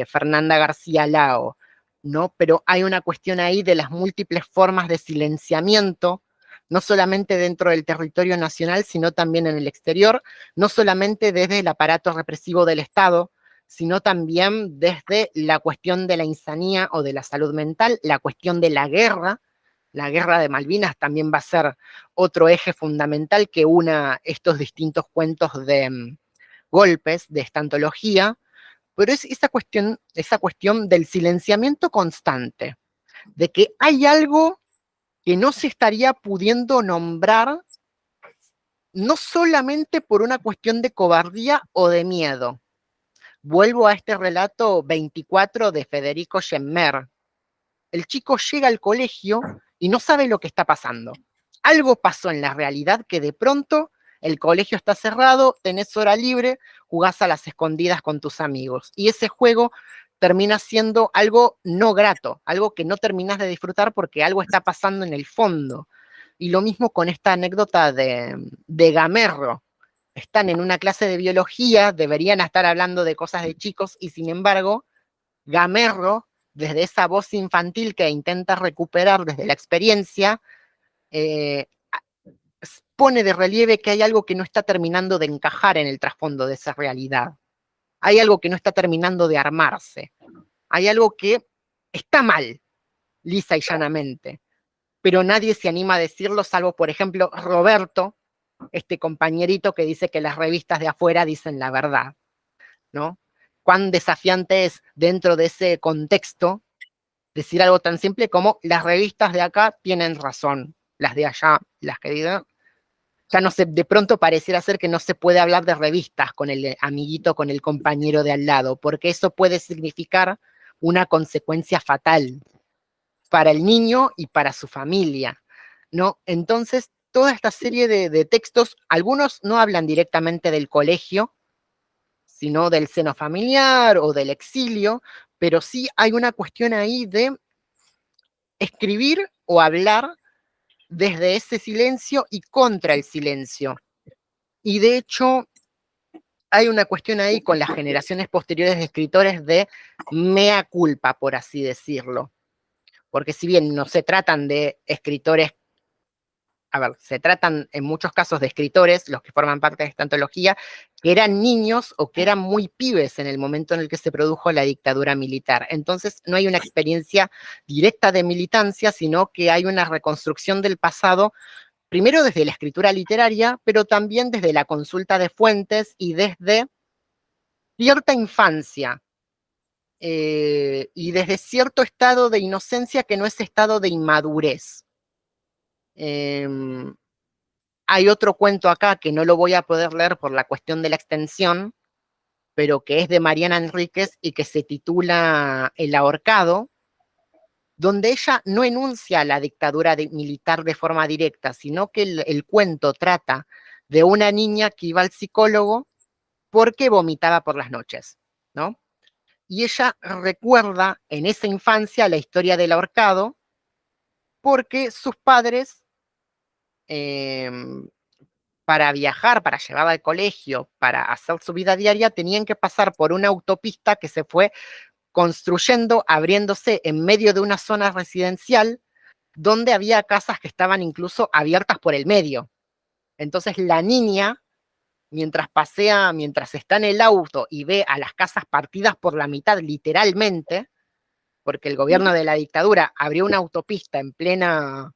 Fernanda García Lao, ¿no? Pero hay una cuestión ahí de las múltiples formas de silenciamiento, no solamente dentro del territorio nacional, sino también en el exterior, no solamente desde el aparato represivo del Estado, sino también desde la cuestión de la insanía o de la salud mental, la cuestión de la guerra de Malvinas también va a ser otro eje fundamental que una estos distintos cuentos de golpes de esta antología, pero es esa cuestión del silenciamiento constante, de que hay algo que no se estaría pudiendo nombrar, no solamente por una cuestión de cobardía o de miedo. Vuelvo a este relato 24 de Federico Schemmer. El chico llega al colegio y no sabe lo que está pasando. Algo pasó en la realidad que de pronto el colegio está cerrado, tenés hora libre, jugás a las escondidas con tus amigos. Y ese juego termina siendo algo no grato, algo que no terminás de disfrutar porque algo está pasando en el fondo. Y lo mismo con esta anécdota de Gamerro. Están en una clase de biología, deberían estar hablando de cosas de chicos y sin embargo, Gamerro, desde esa voz infantil que intenta recuperar desde la experiencia, eh, pone de relieve que hay algo que no está terminando de encajar en el trasfondo de esa realidad. hay algo que no está terminando de armarse, hay algo que está mal, lisa y llanamente, pero nadie se anima a decirlo, salvo, por ejemplo, Roberto, este compañerito que dice que las revistas de afuera dicen la verdad, ¿no? Cuán desafiante es dentro de ese contexto decir algo tan simple como las revistas de acá tienen razón, las de allá, las que digan, ya no sé, de pronto pareciera ser que no se puede hablar de revistas con el amiguito, con el compañero de al lado, porque eso puede significar una consecuencia fatal para el niño y para su familia, ¿no? Entonces, toda esta serie de textos, algunos no hablan directamente del colegio, sino del seno familiar o del exilio, pero sí hay una cuestión ahí de escribir o hablar desde ese silencio y contra el silencio. Y de hecho, hay una cuestión ahí con las generaciones posteriores de escritores de mea culpa, por así decirlo. Porque si bien no se tratan de escritores, a ver, se tratan en muchos casos de escritores, los que forman parte de esta antología, que eran niños o que eran muy pibes en el momento en el que se produjo la dictadura militar. Entonces no hay una experiencia directa de militancia, sino que hay una reconstrucción del pasado, primero desde la escritura literaria, pero también desde la consulta de fuentes y desde cierta infancia, y desde cierto estado de inocencia que no es estado de inmadurez. Eh, Hay otro cuento acá que no lo voy a poder leer por la cuestión de la extensión, pero que es de Mariana Enríquez y que se titula El ahorcado, donde ella no enuncia la dictadura militar de forma directa, sino que el cuento trata de una niña que iba al psicólogo porque vomitaba por las noches, ¿no? Y ella recuerda en esa infancia la historia del ahorcado porque sus padres, eh, para viajar, para llevarla al colegio, para hacer su vida diaria, tenían que pasar por una autopista que se fue construyendo, abriéndose en medio de una zona residencial donde había casas que estaban incluso abiertas por el medio. Entonces la niña, mientras pasea, mientras está en el auto y ve a las casas partidas por la mitad literalmente, porque el gobierno de la dictadura abrió una autopista en pleno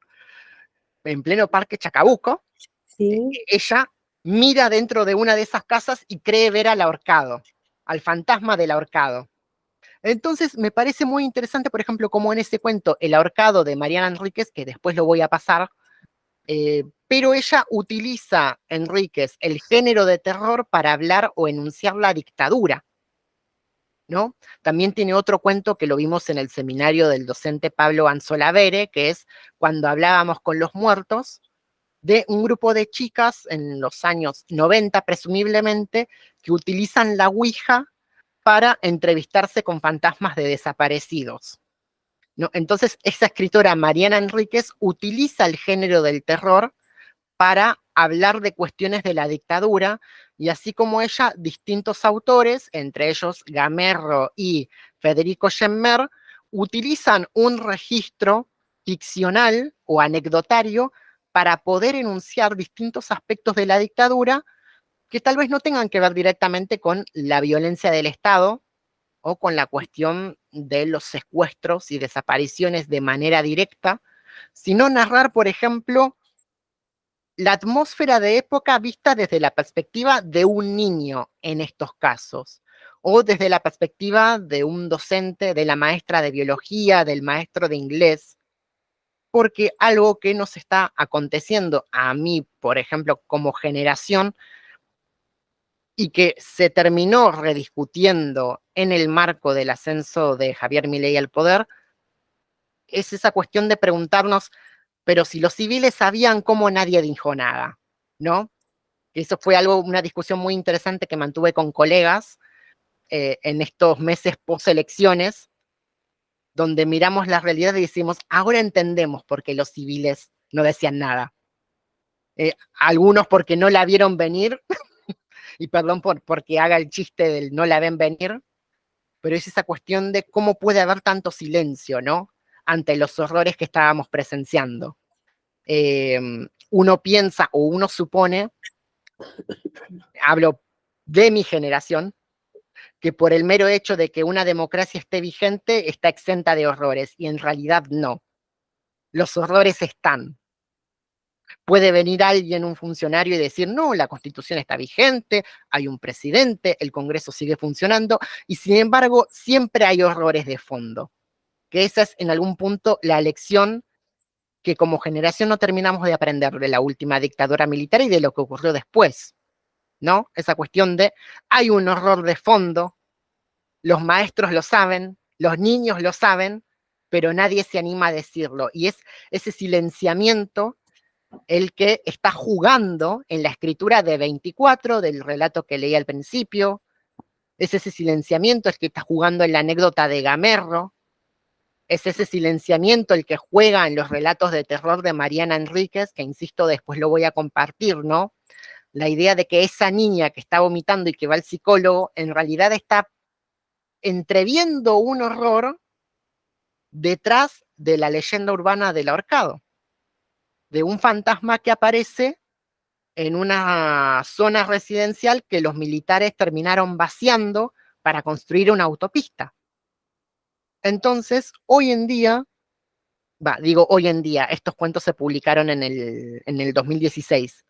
Parque Chacabuco, Sí, ella mira dentro de una de esas casas y cree ver al ahorcado, al fantasma del ahorcado. Entonces me parece muy interesante, por ejemplo, como en ese cuento, El ahorcado de Mariana Enríquez, que después lo voy a pasar, pero ella utiliza, Enríquez, el género de terror para hablar o enunciar la dictadura, ¿no? También tiene otro cuento que lo vimos en el seminario del docente Pablo Anzolavere, que es Cuando hablábamos con los muertos, de un grupo de chicas en los años 90, presumiblemente, que utilizan la Ouija para entrevistarse con fantasmas de desaparecidos, ¿no? Entonces, esa escritora, Mariana Enríquez, utiliza el género del terror para hablar de cuestiones de la dictadura, y así como ella, distintos autores, entre ellos Gamerro y Federico Schemmer, utilizan un registro ficcional o anecdotario para poder enunciar distintos aspectos de la dictadura que tal vez no tengan que ver directamente con la violencia del Estado o con la cuestión de los secuestros y desapariciones de manera directa, sino narrar, por ejemplo, la atmósfera de época vista desde la perspectiva de un niño en estos casos, o desde la perspectiva de un docente, de la maestra de biología, del maestro de inglés, porque algo que nos está aconteciendo a mí, por ejemplo, como generación, y que se terminó rediscutiendo en el marco del ascenso de Javier Milei al poder, es esa cuestión de preguntarnos, pero si los civiles sabían, cómo nadie dijo nada, ¿no? Eso fue algo, una discusión muy interesante que mantuve con colegas en estos meses post-elecciones, donde miramos la realidad y decimos, ahora entendemos por qué los civiles no decían nada. Algunos porque no la vieron venir, y perdón porque haga el chiste del no la ven venir, pero es esa cuestión de cómo puede haber tanto silencio, ¿no? Ante los horrores que estábamos presenciando. Eh, Uno piensa o uno supone, hablo de mi generación, que por el mero hecho de que una democracia esté vigente está exenta de horrores, y en realidad no. Los horrores están. Puede venir alguien, un funcionario, y decir, no, la Constitución está vigente, hay un presidente, el Congreso sigue funcionando, y sin embargo siempre hay horrores de fondo, que esa es en algún punto la lección que como generación no terminamos de aprender de la última dictadura militar y de lo que ocurrió después, ¿no? Esa cuestión de, hay un horror de fondo, los maestros lo saben, los niños lo saben, pero nadie se anima a decirlo, y es ese silenciamiento el que está jugando en la escritura de 24, del relato que leí al principio, es ese silenciamiento el que está jugando en la anécdota de Gamerro, es ese silenciamiento el que juega en los relatos de terror de Mariana Enríquez, que insisto, después lo voy a compartir, ¿no? La idea de que esa niña que está vomitando y que va al psicólogo, en realidad está entreviendo un horror detrás de la leyenda urbana del ahorcado, de un fantasma que aparece en una zona residencial que los militares terminaron vaciando para construir una autopista. Entonces, hoy en día, digo hoy en día, estos cuentos se publicaron en el 2016,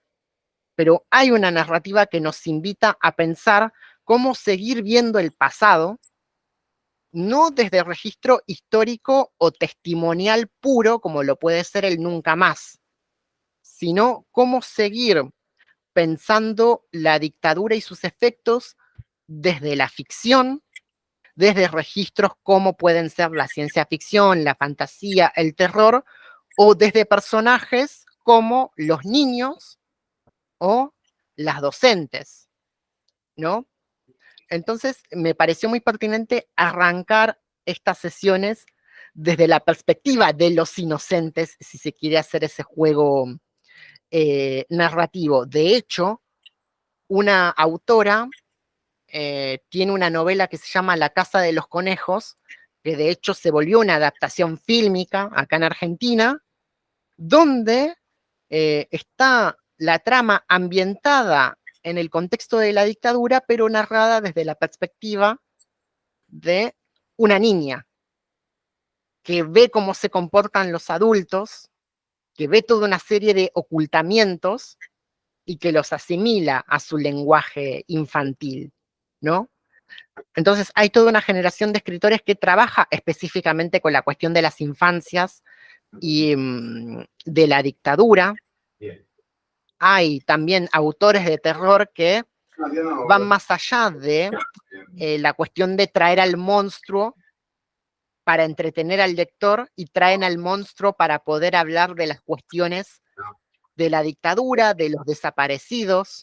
pero hay una narrativa que nos invita a pensar cómo seguir viendo el pasado, no desde registro histórico o testimonial puro, como lo puede ser el Nunca Más, sino cómo seguir pensando la dictadura y sus efectos desde la ficción, desde registros como pueden ser la ciencia ficción, la fantasía, el terror, o desde personajes como los niños o las docentes, ¿no? Entonces, me pareció muy pertinente arrancar estas sesiones desde la perspectiva de los inocentes, si se quiere hacer ese juego narrativo. De hecho, una autora tiene una novela que se llama La Casa de los Conejos, que de hecho se volvió una adaptación fílmica acá en Argentina, donde está la trama ambientada en el contexto de la dictadura, pero narrada desde la perspectiva de una niña que ve cómo se comportan los adultos, que ve toda una serie de ocultamientos y que los asimila a su lenguaje infantil, ¿no? Entonces hay toda una generación de escritores que trabaja específicamente con la cuestión de las infancias y de la dictadura. Hay también autores de terror que van más allá de la cuestión de traer al monstruo para entretener al lector y traen al monstruo para poder hablar de las cuestiones de la dictadura, de los desaparecidos.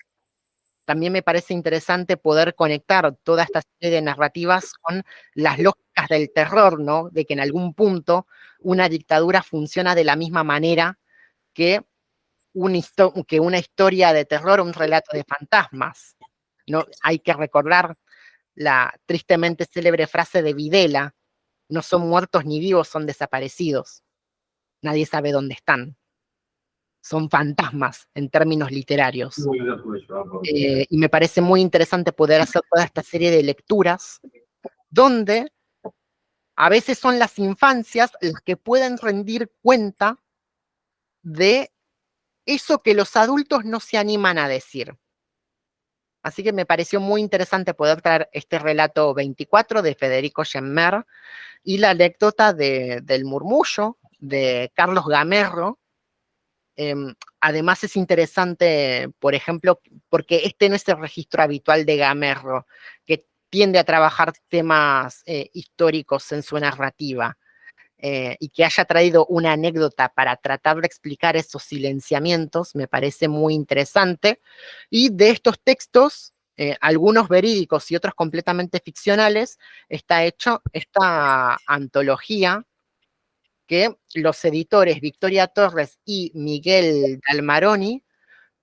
También me parece interesante poder conectar toda esta serie de narrativas con las lógicas del terror, ¿no? De que en algún punto una dictadura funciona de la misma manera que una historia de terror, un relato de fantasmas, ¿no? Hay que recordar la tristemente célebre frase de Videla: no son muertos ni vivos, son desaparecidos. Nadie sabe dónde están. Son fantasmas en términos literarios. Y me parece muy interesante poder hacer toda esta serie de lecturas donde a veces son las infancias las que pueden rendir cuenta de eso que los adultos no se animan a decir. Así que me pareció muy interesante poder traer este relato 24 de Federico Gemmer y la anécdota del murmullo de Carlos Gamerro. Además es interesante, por ejemplo, porque este no es el registro habitual de Gamerro, que tiende a trabajar temas históricos en su narrativa, y que haya traído una anécdota para tratar de explicar esos silenciamientos, me parece muy interesante. Y de estos textos, algunos verídicos y otros completamente ficcionales, está hecho esta antología que los editores Victoria Torres y Miguel Dalmaroni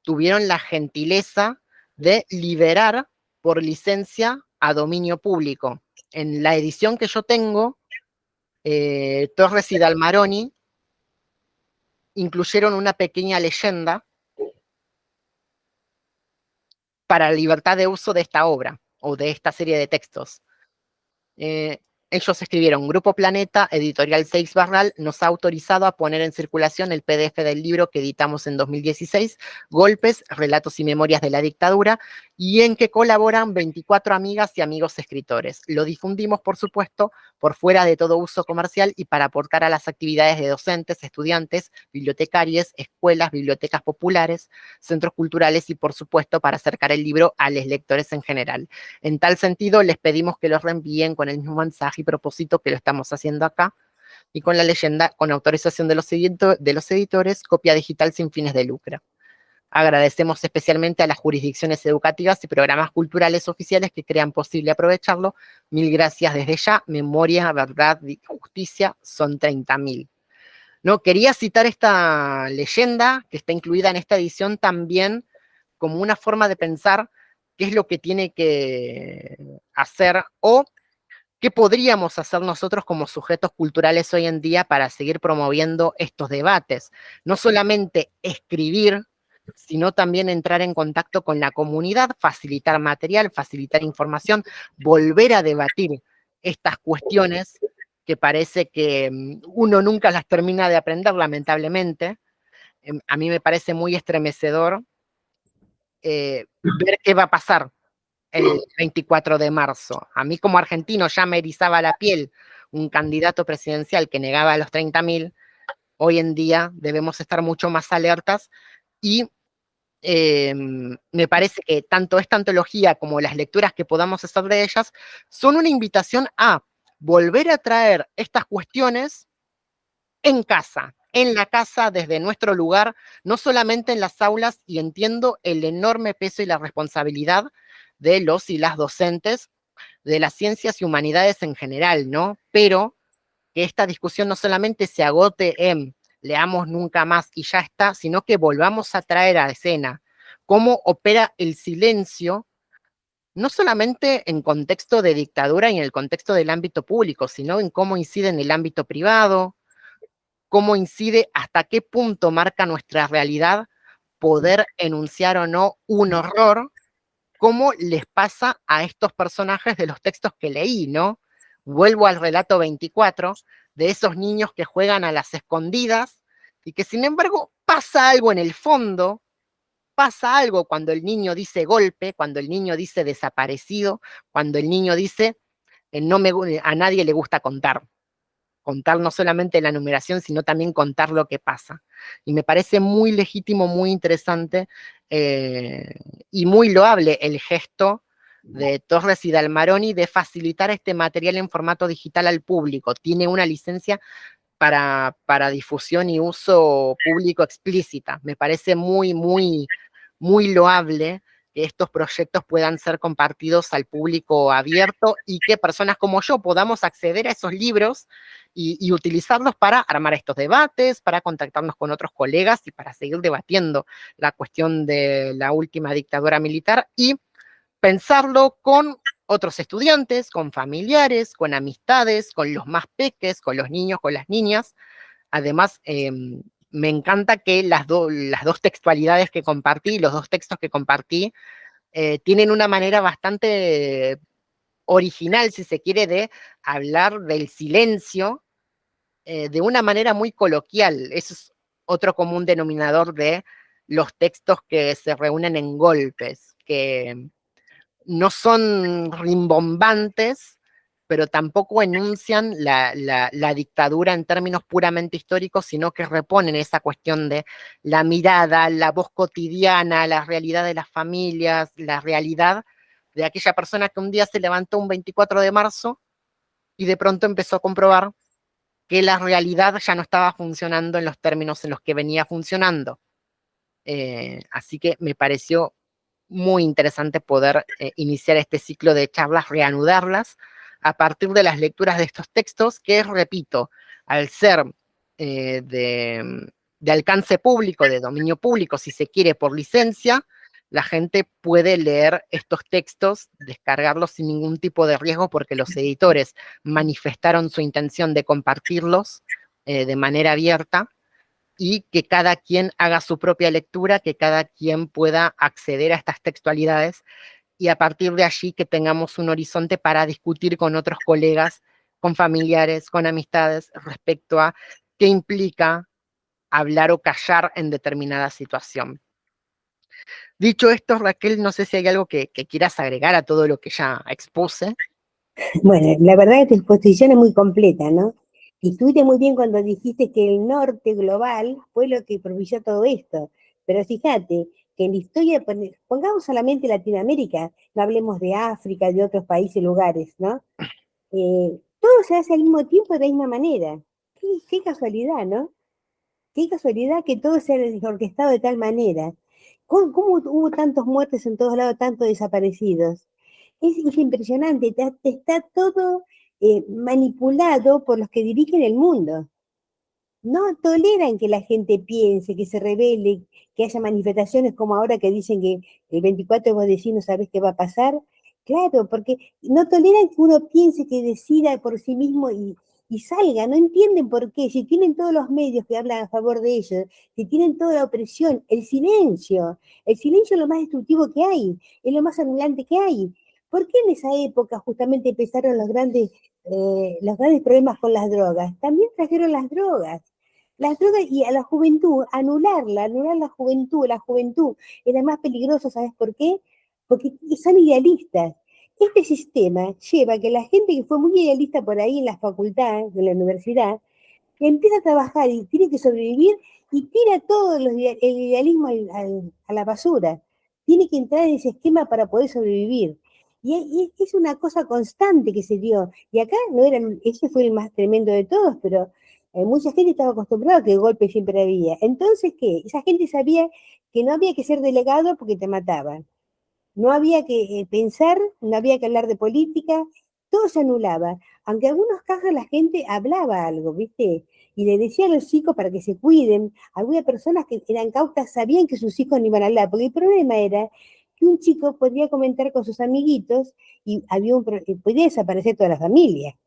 tuvieron la gentileza de liberar por licencia a dominio público. En la edición que yo tengo, Torres y Dalmaroni incluyeron una pequeña leyenda para la libertad de uso de esta obra. o de esta serie de textos. Ellos escribieron: Grupo Planeta, Editorial Seix Barral, nos ha autorizado a poner en circulación el PDF del libro que editamos en 2016, Golpes, Relatos y Memorias de la Dictadura, y en que colaboran 24 amigas y amigos escritores. Lo difundimos, por supuesto, por fuera de todo uso comercial y para aportar a las actividades de docentes, estudiantes, bibliotecarios, escuelas, bibliotecas populares, centros culturales y, por supuesto, para acercar el libro a los lectores en general. En tal sentido, les pedimos que los reenvíen con el mismo mensaje y propósito que lo estamos haciendo acá, y con la leyenda, con autorización de los editores, copia digital sin fines de lucro. Agradecemos especialmente a las jurisdicciones educativas y programas culturales oficiales que crean posible aprovecharlo. Mil gracias desde ya. Memoria, verdad y justicia son 30.000. No, quería citar esta leyenda que está incluida en esta edición también como una forma de pensar qué es lo que tiene que hacer o qué podríamos hacer nosotros como sujetos culturales hoy en día para seguir promoviendo estos debates. No solamente escribir, sino también entrar en contacto con la comunidad, facilitar material, facilitar información, volver a debatir estas cuestiones que parece que uno nunca las termina de aprender, lamentablemente. A mí me parece muy estremecedor ver qué va a pasar el 24 de marzo. A mí como argentino ya me erizaba la piel un candidato presidencial que negaba los 30.000. Hoy en día debemos estar mucho más alertas y me parece que tanto esta antología como las lecturas que podamos hacer de ellas son una invitación a volver a traer estas cuestiones en casa, en la casa, desde nuestro lugar, no solamente en las aulas, y entiendo el enorme peso y la responsabilidad de los y las docentes de las ciencias y humanidades en general, ¿no? Pero que esta discusión no solamente se agote en leamos nunca más y ya está, sino que volvamos a traer a escena cómo opera el silencio, no solamente en contexto de dictadura y en el contexto del ámbito público, sino en cómo incide en el ámbito privado, cómo incide, hasta qué punto marca nuestra realidad poder enunciar o no un horror, cómo les pasa a estos personajes de los textos que leí, ¿no? Vuelvo al relato 24, de esos niños que juegan a las escondidas y que sin embargo pasa algo en el fondo, pasa algo cuando el niño dice golpe, cuando el niño dice desaparecido, cuando el niño dice no me, a nadie le gusta contar. Contar no solamente la numeración, sino también contar lo que pasa. Y me parece muy legítimo, muy interesante y muy loable el gesto de Torres y Dalmaroni de facilitar este material en formato digital al público. Tiene una licencia para difusión y uso público explícita. Me parece muy, muy, muy loable que estos proyectos puedan ser compartidos al público abierto y que personas como yo podamos acceder a esos libros y utilizarlos para armar estos debates, para contactarnos con otros colegas y para seguir debatiendo la cuestión de la última dictadura militar y pensarlo con otros estudiantes, con familiares, con amistades, con los más peques, con los niños, con las niñas. Además, me encanta que las dos textualidades que compartí, los dos textos que compartí, tienen una manera bastante original, si se quiere, de hablar del silencio de una manera muy coloquial. Eso es otro común denominador de los textos que se reúnen en golpes, que no son rimbombantes, pero tampoco enuncian la dictadura en términos puramente históricos, sino que reponen esa cuestión de la mirada, la voz cotidiana, la realidad de las familias, la realidad de aquella persona que un día se levantó un 24 de marzo y de pronto empezó a comprobar que la realidad ya no estaba funcionando en los términos en los que venía funcionando. Así que me pareció muy interesante poder iniciar este ciclo de charlas, reanudarlas a partir de las lecturas de estos textos que, repito, al ser de alcance público, de dominio público, si se quiere, por licencia, la gente puede leer estos textos, descargarlos sin ningún tipo de riesgo porque los editores manifestaron su intención de compartirlos de manera abierta y que cada quien haga su propia lectura, que cada quien pueda acceder a estas textualidades y a partir de allí que tengamos un horizonte para discutir con otros colegas, con familiares, con amistades respecto a qué implica hablar o callar en determinada situación. Dicho esto, Raquel, no sé si hay algo que quieras agregar a todo lo que ya expuse. Bueno, la verdad que tu exposición es muy completa, ¿no? Y estuviste muy bien cuando dijiste que el norte global fue lo que propició todo esto. Pero fíjate que en la historia, pongamos solamente Latinoamérica, no hablemos de África, de otros países, lugares, ¿no? Todo se hace al mismo tiempo de la misma manera. Qué casualidad, ¿no? Qué casualidad que todo sea orquestado de tal manera. ¿Cómo hubo tantos muertes en todos lados, tantos desaparecidos? Es impresionante, está todo manipulado por los que dirigen el mundo. No toleran que la gente piense, que se revele, que haya manifestaciones como ahora que dicen que el 24 vos decís no sabés qué va a pasar. Claro, porque no toleran que uno piense, que decida por sí mismo y salga. No entienden por qué. Si tienen todos los medios que hablan a favor de ellos, si tienen toda la opresión, el silencio es lo más destructivo que hay, es lo más anulante que hay. ¿Por qué en esa época justamente empezaron los grandes problemas con las drogas? También trajeron las drogas y a la juventud, anular la juventud es la más peligrosa, ¿sabes por qué? Porque son idealistas. Este sistema lleva a que la gente que fue muy idealista por ahí en la facultad, de la universidad, empieza a trabajar y tiene que sobrevivir y tira todo el idealismo a la basura. Tiene que entrar en ese esquema para poder sobrevivir. Y es una cosa constante que se dio. Y acá no eran, ese fue el más tremendo de todos, pero mucha gente estaba acostumbrada a que el golpe siempre había. Entonces, ¿qué? Esa gente sabía que no había que ser delegado porque te mataban. No había que pensar, no había que hablar de política, todo se anulaba. Aunque en algunos casos la gente hablaba algo, ¿viste? Y le decía a los chicos para que se cuiden. Algunas personas que eran cautas sabían que sus hijos no iban a hablar, porque el problema era que un chico podía comentar con sus amiguitos y podía desaparecer toda la familia.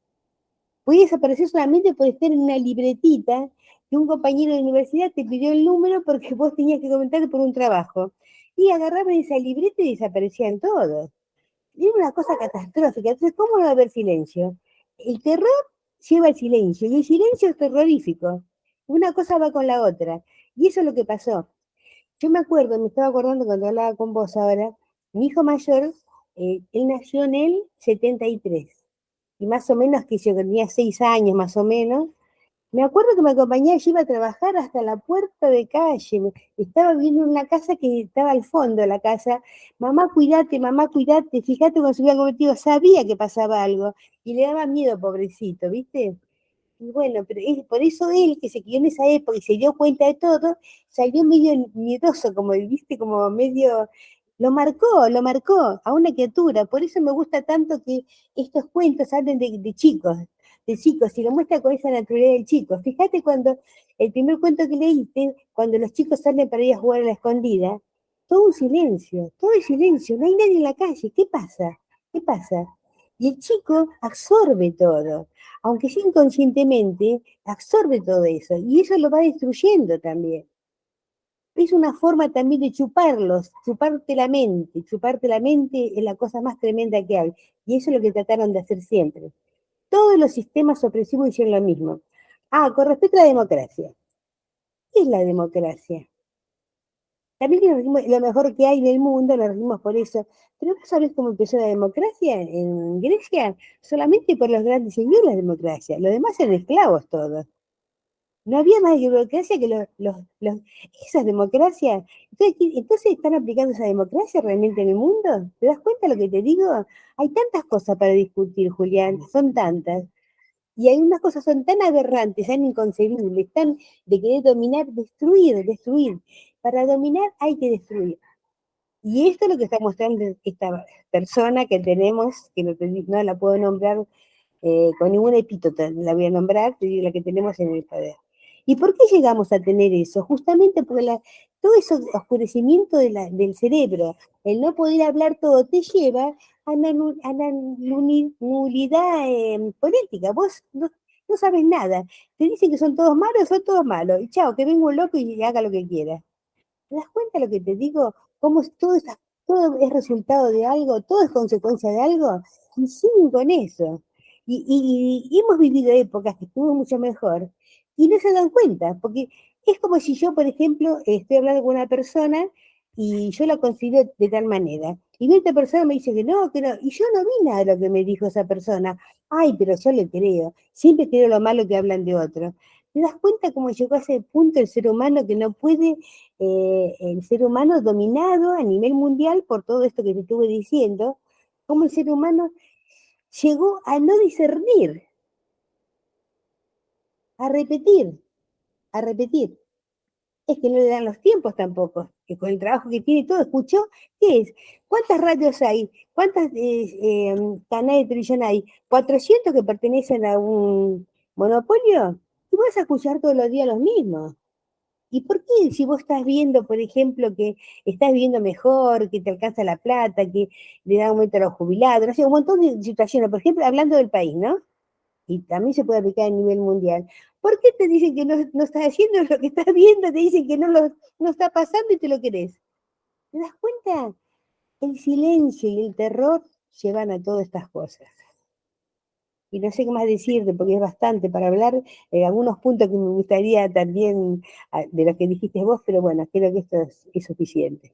Podía desaparecer solamente por estar en una libretita que un compañero de universidad te pidió el número porque vos tenías que comentar por un trabajo. Y agarraban esa libreta y desaparecían todos. Era una cosa catastrófica. Entonces, ¿cómo no va a haber silencio? El terror lleva al silencio y el silencio es terrorífico. Una cosa va con la otra. Y eso es lo que pasó. Yo me estaba acordando cuando hablaba con vos ahora, mi hijo mayor, él nació en el 73. Y más o menos que yo tenía 6 años más o menos, me acuerdo que me acompañaba, yo iba a trabajar hasta la puerta de calle. Estaba viviendo en una casa que estaba al fondo de la casa. Mamá, cuídate, fíjate cuando se había convertido, sabía que pasaba algo y le daba miedo, pobrecito, ¿viste? Y bueno, pero por eso él, que se crió en esa época y se dio cuenta de todo, salió medio miedoso, como, ¿viste? Como medio, lo marcó a una criatura. Por eso me gusta tanto que estos cuentos hablen de chicos, y lo muestra con esa naturaleza del chico. Fíjate cuando el primer cuento que leíste, cuando los chicos salen para ir a jugar a la escondida, todo el silencio, no hay nadie en la calle. ¿Qué pasa? ¿Qué pasa? Y el chico absorbe todo, aunque sea inconscientemente, absorbe todo eso y eso lo va destruyendo también. Es una forma también de chuparte la mente es la cosa más tremenda que hay y eso es lo que trataron de hacer siempre. Todos los sistemas opresivos hicieron lo mismo. Ah, con respecto a la democracia. ¿Qué es la democracia? También nos regimos, lo mejor que hay en el mundo, nos regimos por eso. Pero vos sabés cómo empezó la democracia en Grecia, solamente por los grandes señores la democracia. Los demás eran esclavos todos. No había más democracia que esas democracias. Entonces, ¿están aplicando esa democracia realmente en el mundo? ¿Te das cuenta de lo que te digo? Hay tantas cosas para discutir, Julián, son tantas. Y hay unas cosas son tan aberrantes, tan inconcebibles, tan de querer dominar, destruir. Para dominar hay que destruir. Y esto es lo que está mostrando esta persona que tenemos, que no la puedo nombrar con ningún epíteto, la voy a nombrar, la que tenemos en el poder. ¿Y por qué llegamos a tener eso? Justamente porque todo ese oscurecimiento del cerebro, el no poder hablar todo, te lleva a la nulidad política. Vos no sabes nada. Te dicen que son todos malos. Y chao, que venga un loco y haga lo que quiera. ¿Te das cuenta de lo que te digo? Cómo es todo todo es resultado de algo, todo es consecuencia de algo, y siguen con eso. Y hemos vivido épocas que estuvo mucho mejor y no se dan cuenta, porque es como si yo, por ejemplo, estoy hablando con una persona y yo la considero de tal manera. Y esta persona me dice que no, y yo no vi nada de lo que me dijo esa persona. Ay, pero yo le creo, siempre creo lo malo que hablan de otro. ¿Te das cuenta cómo llegó a ese punto el ser humano que no puede, el ser humano dominado a nivel mundial por todo esto que te estuve diciendo, cómo el ser humano llegó a no discernir, a repetir, a repetir? Es que no le dan los tiempos tampoco, que con el trabajo que tiene todo, ¿escuchó? ¿Qué es? ¿Cuántas radios hay? ¿Cuántas canales de televisión hay? ¿400 que pertenecen a un monopolio? Y vas a escuchar todos los días los mismos. ¿Y por qué si vos estás viendo, por ejemplo, que estás viendo mejor, que te alcanza la plata, que le da aumento a los jubilados, no sé, un montón de situaciones, por ejemplo, hablando del país, ¿no? Y también se puede aplicar a nivel mundial. ¿Por qué te dicen que no estás haciendo lo que estás viendo? Te dicen que no está pasando y te lo querés. ¿Te das cuenta? El silencio y el terror llevan a todas estas cosas. Y no sé qué más decirte, porque es bastante para hablar, algunos puntos que me gustaría también de lo que dijiste vos, pero bueno, creo que esto es suficiente.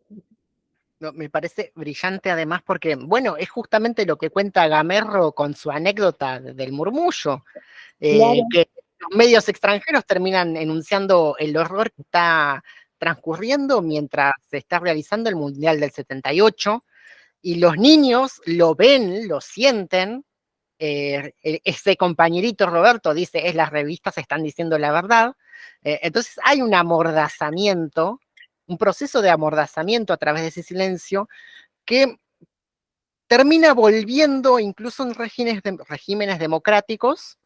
No, me parece brillante además porque, bueno, es justamente lo que cuenta Gamerro con su anécdota del murmullo, Claro, que los medios extranjeros terminan enunciando el horror que está transcurriendo mientras se está realizando el Mundial del 78, y los niños lo ven, lo sienten. Ese compañerito Roberto dice, es las revistas están diciendo la verdad. Entonces hay un amordazamiento, un proceso de amordazamiento a través de ese silencio que termina volviendo incluso en regímenes democráticos,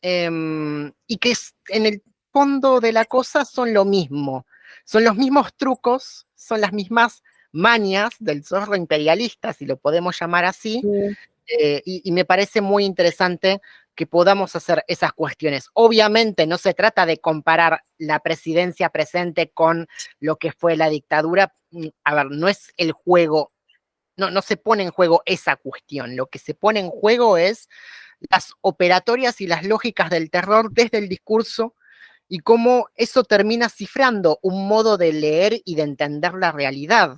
y que en el fondo de la cosa son lo mismo, son los mismos trucos, son las mismas mañas del zorro imperialista, si lo podemos llamar así, sí, y me parece muy interesante que podamos hacer esas cuestiones. Obviamente no se trata de comparar la presidencia presente con lo que fue la dictadura. A ver, no es el juego, no se pone en juego esa cuestión. Lo que se pone en juego es las operatorias y las lógicas del terror desde el discurso y cómo eso termina cifrando un modo de leer y de entender la realidad,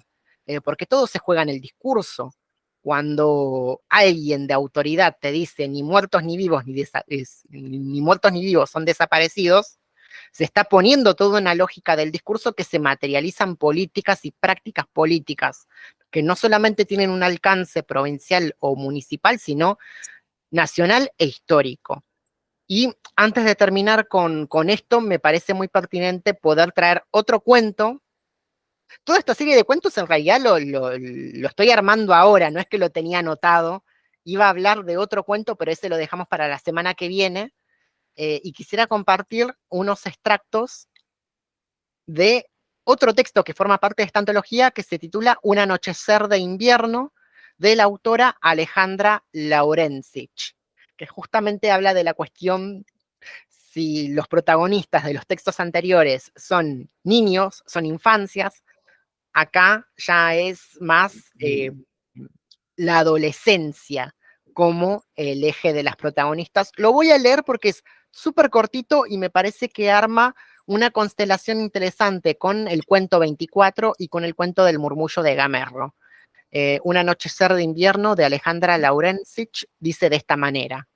porque todo se juega en el discurso. Cuando alguien de autoridad te dice ni muertos ni vivos ni muertos ni vivos son desaparecidos, se está poniendo toda una lógica del discurso que se materializan políticas y prácticas políticas que no solamente tienen un alcance provincial o municipal, sino nacional e histórico. Y antes de terminar con esto, me parece muy pertinente poder traer otro cuento. Toda esta serie de cuentos en realidad lo estoy armando ahora, no es que lo tenía anotado. Iba a hablar de otro cuento, pero ese lo dejamos para la semana que viene. Y quisiera compartir unos extractos de otro texto que forma parte de esta antología que se titula Un anochecer de invierno, de la autora Alejandra Laurencich, que justamente habla de la cuestión si los protagonistas de los textos anteriores son niños, son infancias. Acá ya es más la adolescencia como el eje de las protagonistas. Lo voy a leer porque es súper cortito y me parece que arma una constelación interesante con el cuento 24 y con el cuento del murmullo de Gamerro. Un anochecer de invierno de Alejandra Laurencich dice de esta manera.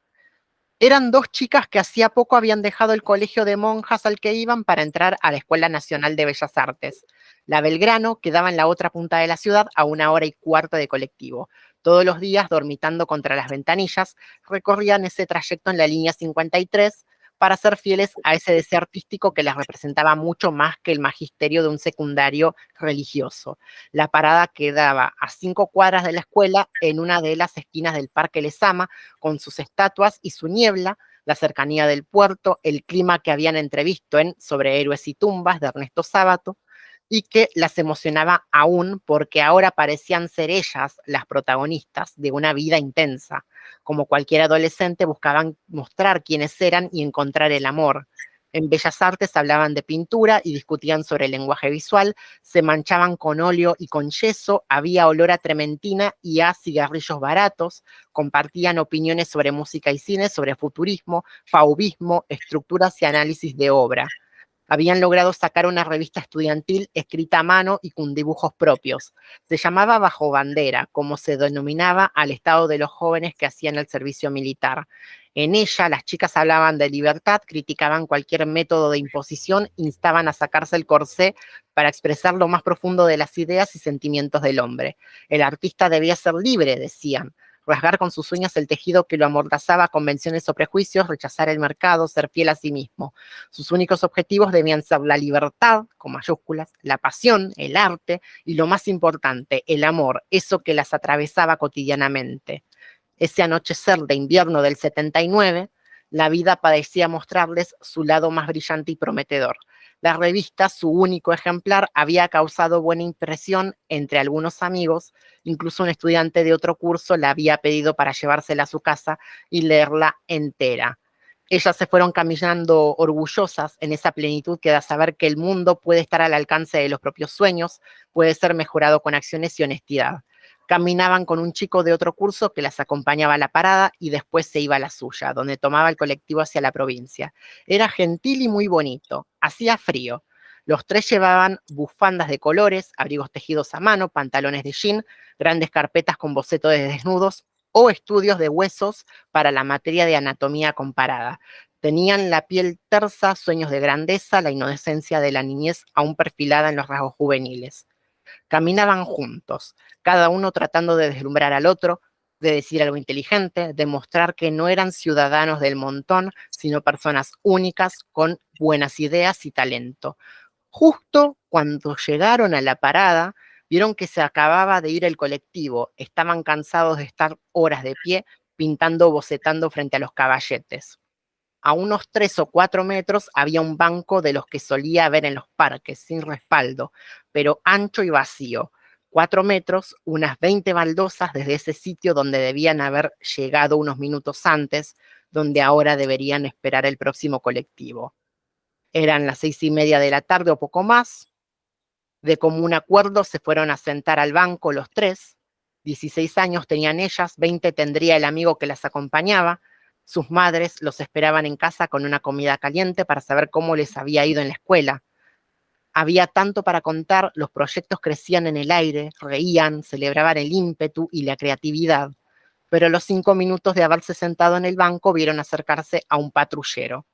Eran dos chicas que hacía poco habían dejado el colegio de monjas al que iban para entrar a la Escuela Nacional de Bellas Artes. La Belgrano quedaba en la otra punta de la ciudad a 1 hora y cuarto de colectivo. Todos los días, dormitando contra las ventanillas, recorrían ese trayecto en la línea 53 para ser fieles a ese deseo artístico que las representaba mucho más que el magisterio de un secundario religioso. La parada quedaba a 5 cuadras de la escuela, en una de las esquinas del Parque Lezama, con sus estatuas y su niebla, la cercanía del puerto, el clima que habían entrevisto en Sobre Héroes y Tumbas de Ernesto Sábato, y que las emocionaba aún porque ahora parecían ser ellas las protagonistas de una vida intensa. Como cualquier adolescente buscaban mostrar quiénes eran y encontrar el amor. En Bellas Artes hablaban de pintura y discutían sobre el lenguaje visual, se manchaban con óleo y con yeso, había olor a trementina y a cigarrillos baratos, compartían opiniones sobre música y cine, sobre futurismo, fauvismo, estructuras y análisis de obra. Habían logrado sacar una revista estudiantil escrita a mano y con dibujos propios. Se llamaba Bajo Bandera, como se denominaba al estado de los jóvenes que hacían el servicio militar. En ella, las chicas hablaban de libertad, criticaban cualquier método de imposición, instaban a sacarse el corsé para expresar lo más profundo de las ideas y sentimientos del hombre. El artista debía ser libre, decían, rasgar con sus uñas el tejido que lo amordazaba, convenciones o prejuicios, rechazar el mercado, ser fiel a sí mismo. Sus únicos objetivos debían ser la libertad, con mayúsculas, la pasión, el arte y lo más importante, el amor, eso que las atravesaba cotidianamente. Ese anochecer de invierno del 79, la vida parecía mostrarles su lado más brillante y prometedor. La revista, su único ejemplar, había causado buena impresión entre algunos amigos, incluso un estudiante de otro curso la había pedido para llevársela a su casa y leerla entera. Ellas se fueron caminando orgullosas en esa plenitud que da saber que el mundo puede estar al alcance de los propios sueños, puede ser mejorado con acciones y honestidad. Caminaban con un chico de otro curso que las acompañaba a la parada y después se iba a la suya, donde tomaba el colectivo hacia la provincia. Era gentil y muy bonito. Hacía frío. Los tres llevaban bufandas de colores, abrigos tejidos a mano, pantalones de jean, grandes carpetas con bocetos de desnudos o estudios de huesos para la materia de anatomía comparada. Tenían la piel tersa, sueños de grandeza, la inocencia de la niñez aún perfilada en los rasgos juveniles. Caminaban juntos, cada uno tratando de deslumbrar al otro, de decir algo inteligente, de mostrar que no eran ciudadanos del montón, sino personas únicas con buenas ideas y talento. Justo cuando llegaron a la parada, vieron que se acababa de ir el colectivo, estaban cansados de estar horas de pie, pintando, bocetando frente a los caballetes. A unos 3 o 4 metros había un banco de los que solía ver en los parques, sin respaldo, pero ancho y vacío. 4 metros, unas 20 baldosas desde ese sitio donde debían haber llegado unos minutos antes, donde ahora deberían esperar el próximo colectivo. Eran las 6:30 de la tarde o poco más. De común acuerdo se fueron a sentar al banco los tres. 16 años tenían ellas, 20 tendría el amigo que las acompañaba. Sus madres los esperaban en casa con una comida caliente para saber cómo les había ido en la escuela. Había tanto para contar, los proyectos crecían en el aire, reían, celebraban el ímpetu y la creatividad. Pero a los 5 minutos de haberse sentado en el banco vieron acercarse a un patrullero.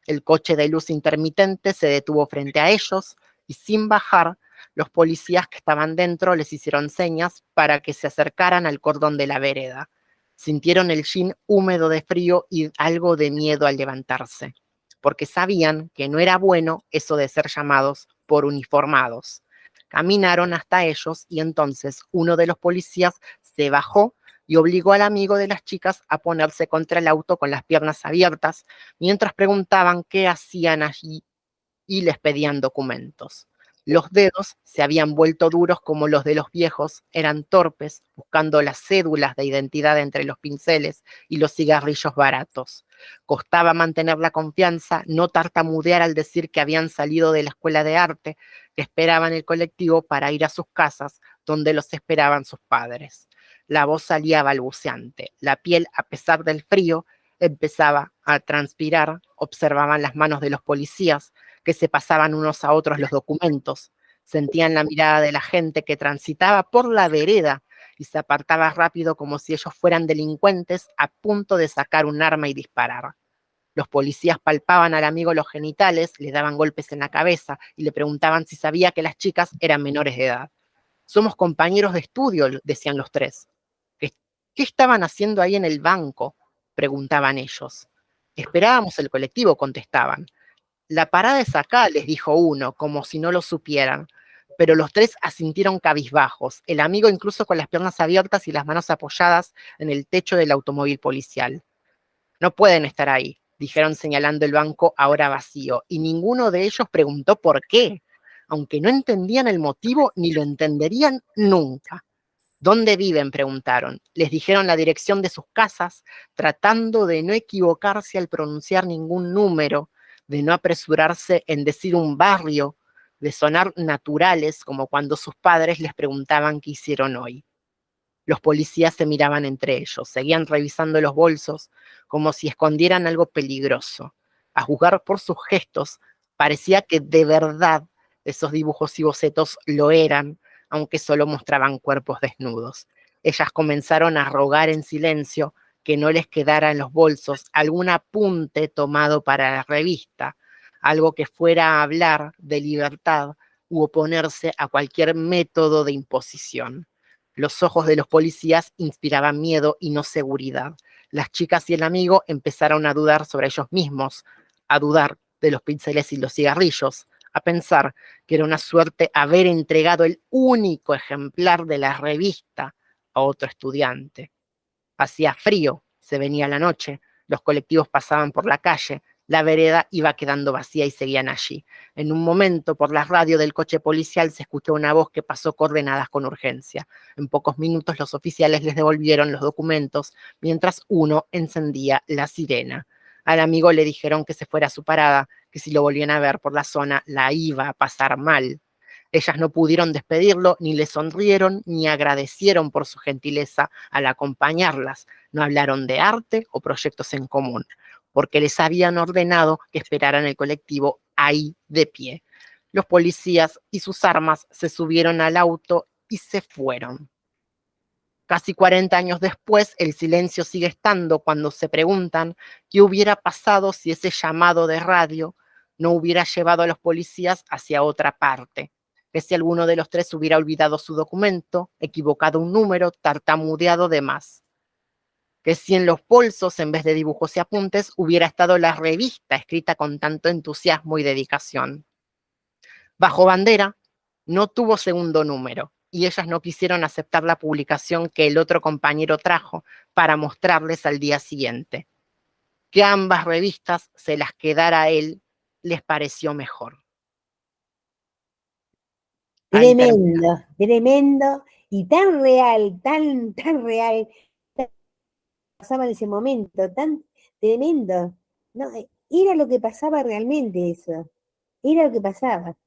El coche de luz intermitente se detuvo frente a ellos y sin bajar, los policías que estaban dentro les hicieron señas para que se acercaran al cordón de la vereda. Sintieron el jean húmedo de frío y algo de miedo al levantarse, porque sabían que no era bueno eso de ser llamados por uniformados. Caminaron hasta ellos y entonces uno de los policías se bajó y obligó al amigo de las chicas a ponerse contra el auto con las piernas abiertas, mientras preguntaban qué hacían allí y les pedían documentos. Los dedos se habían vuelto duros como los de los viejos, eran torpes, buscando las cédulas de identidad entre los pinceles y los cigarrillos baratos. Costaba mantener la confianza, no tartamudear al decir que habían salido de la escuela de arte, que esperaban el colectivo para ir a sus casas, donde los esperaban sus padres. La voz salía balbuceante, la piel, a pesar del frío, empezaba a transpirar, observaban las manos de los policías, que se pasaban unos a otros los documentos, sentían la mirada de la gente que transitaba por la vereda y se apartaba rápido como si ellos fueran delincuentes a punto de sacar un arma y disparar. Los policías palpaban al amigo los genitales, le daban golpes en la cabeza y le preguntaban si sabía que las chicas eran menores de edad. Somos compañeros de estudio, decían los tres. ¿Qué estaban haciendo ahí en el banco? Preguntaban ellos. Esperábamos el colectivo, contestaban. La parada es acá, les dijo uno, como si no lo supieran. Pero los tres asintieron cabizbajos, el amigo incluso con las piernas abiertas y las manos apoyadas en el techo del automóvil policial. No pueden estar ahí, dijeron señalando el banco ahora vacío, y ninguno de ellos preguntó por qué, aunque no entendían el motivo ni lo entenderían nunca. ¿Dónde viven?, preguntaron. Les dijeron la dirección de sus casas, tratando de no equivocarse al pronunciar ningún número, de no apresurarse en decir un barrio, de sonar naturales como cuando sus padres les preguntaban qué hicieron hoy. Los policías se miraban entre ellos, seguían revisando los bolsos como si escondieran algo peligroso. A juzgar por sus gestos, parecía que de verdad esos dibujos y bocetos lo eran, aunque solo mostraban cuerpos desnudos. Ellas comenzaron a rogar en silencio que no les quedara en los bolsos algún apunte tomado para la revista, algo que fuera a hablar de libertad u oponerse a cualquier método de imposición. Los ojos de los policías inspiraban miedo y no seguridad. Las chicas y el amigo empezaron a dudar sobre ellos mismos, a dudar de los pinceles y los cigarrillos, a pensar que era una suerte haber entregado el único ejemplar de la revista a otro estudiante. Hacía frío, se venía la noche, los colectivos pasaban por la calle, la vereda iba quedando vacía y seguían allí. En un momento, por la radio del coche policial se escuchó una voz que pasó coordenadas con urgencia. En pocos minutos los oficiales les devolvieron los documentos, mientras uno encendía la sirena. Al amigo le dijeron que se fuera a su parada, que si lo volvían a ver por la zona la iba a pasar mal. Ellas no pudieron despedirlo, ni le sonrieron, ni agradecieron por su gentileza al acompañarlas. No hablaron de arte o proyectos en común, porque les habían ordenado que esperaran el colectivo ahí de pie. Los policías y sus armas se subieron al auto y se fueron. Casi 40 años después, el silencio sigue estando cuando se preguntan qué hubiera pasado si ese llamado de radio no hubiera llevado a los policías hacia otra parte, que si alguno de los tres hubiera olvidado su documento, equivocado un número, tartamudeado de más, que si en los bolsos, en vez de dibujos y apuntes, hubiera estado la revista escrita con tanto entusiasmo y dedicación. Bajo bandera, no tuvo segundo número y ellas no quisieron aceptar la publicación que el otro compañero trajo para mostrarles al día siguiente. Que ambas revistas se las quedara a él les pareció mejor. Ahí termina. Tremendo, tremendo y tan real, tan real, pasaba en ese momento, tan tremendo. No, era lo que pasaba realmente eso, era lo que pasaba.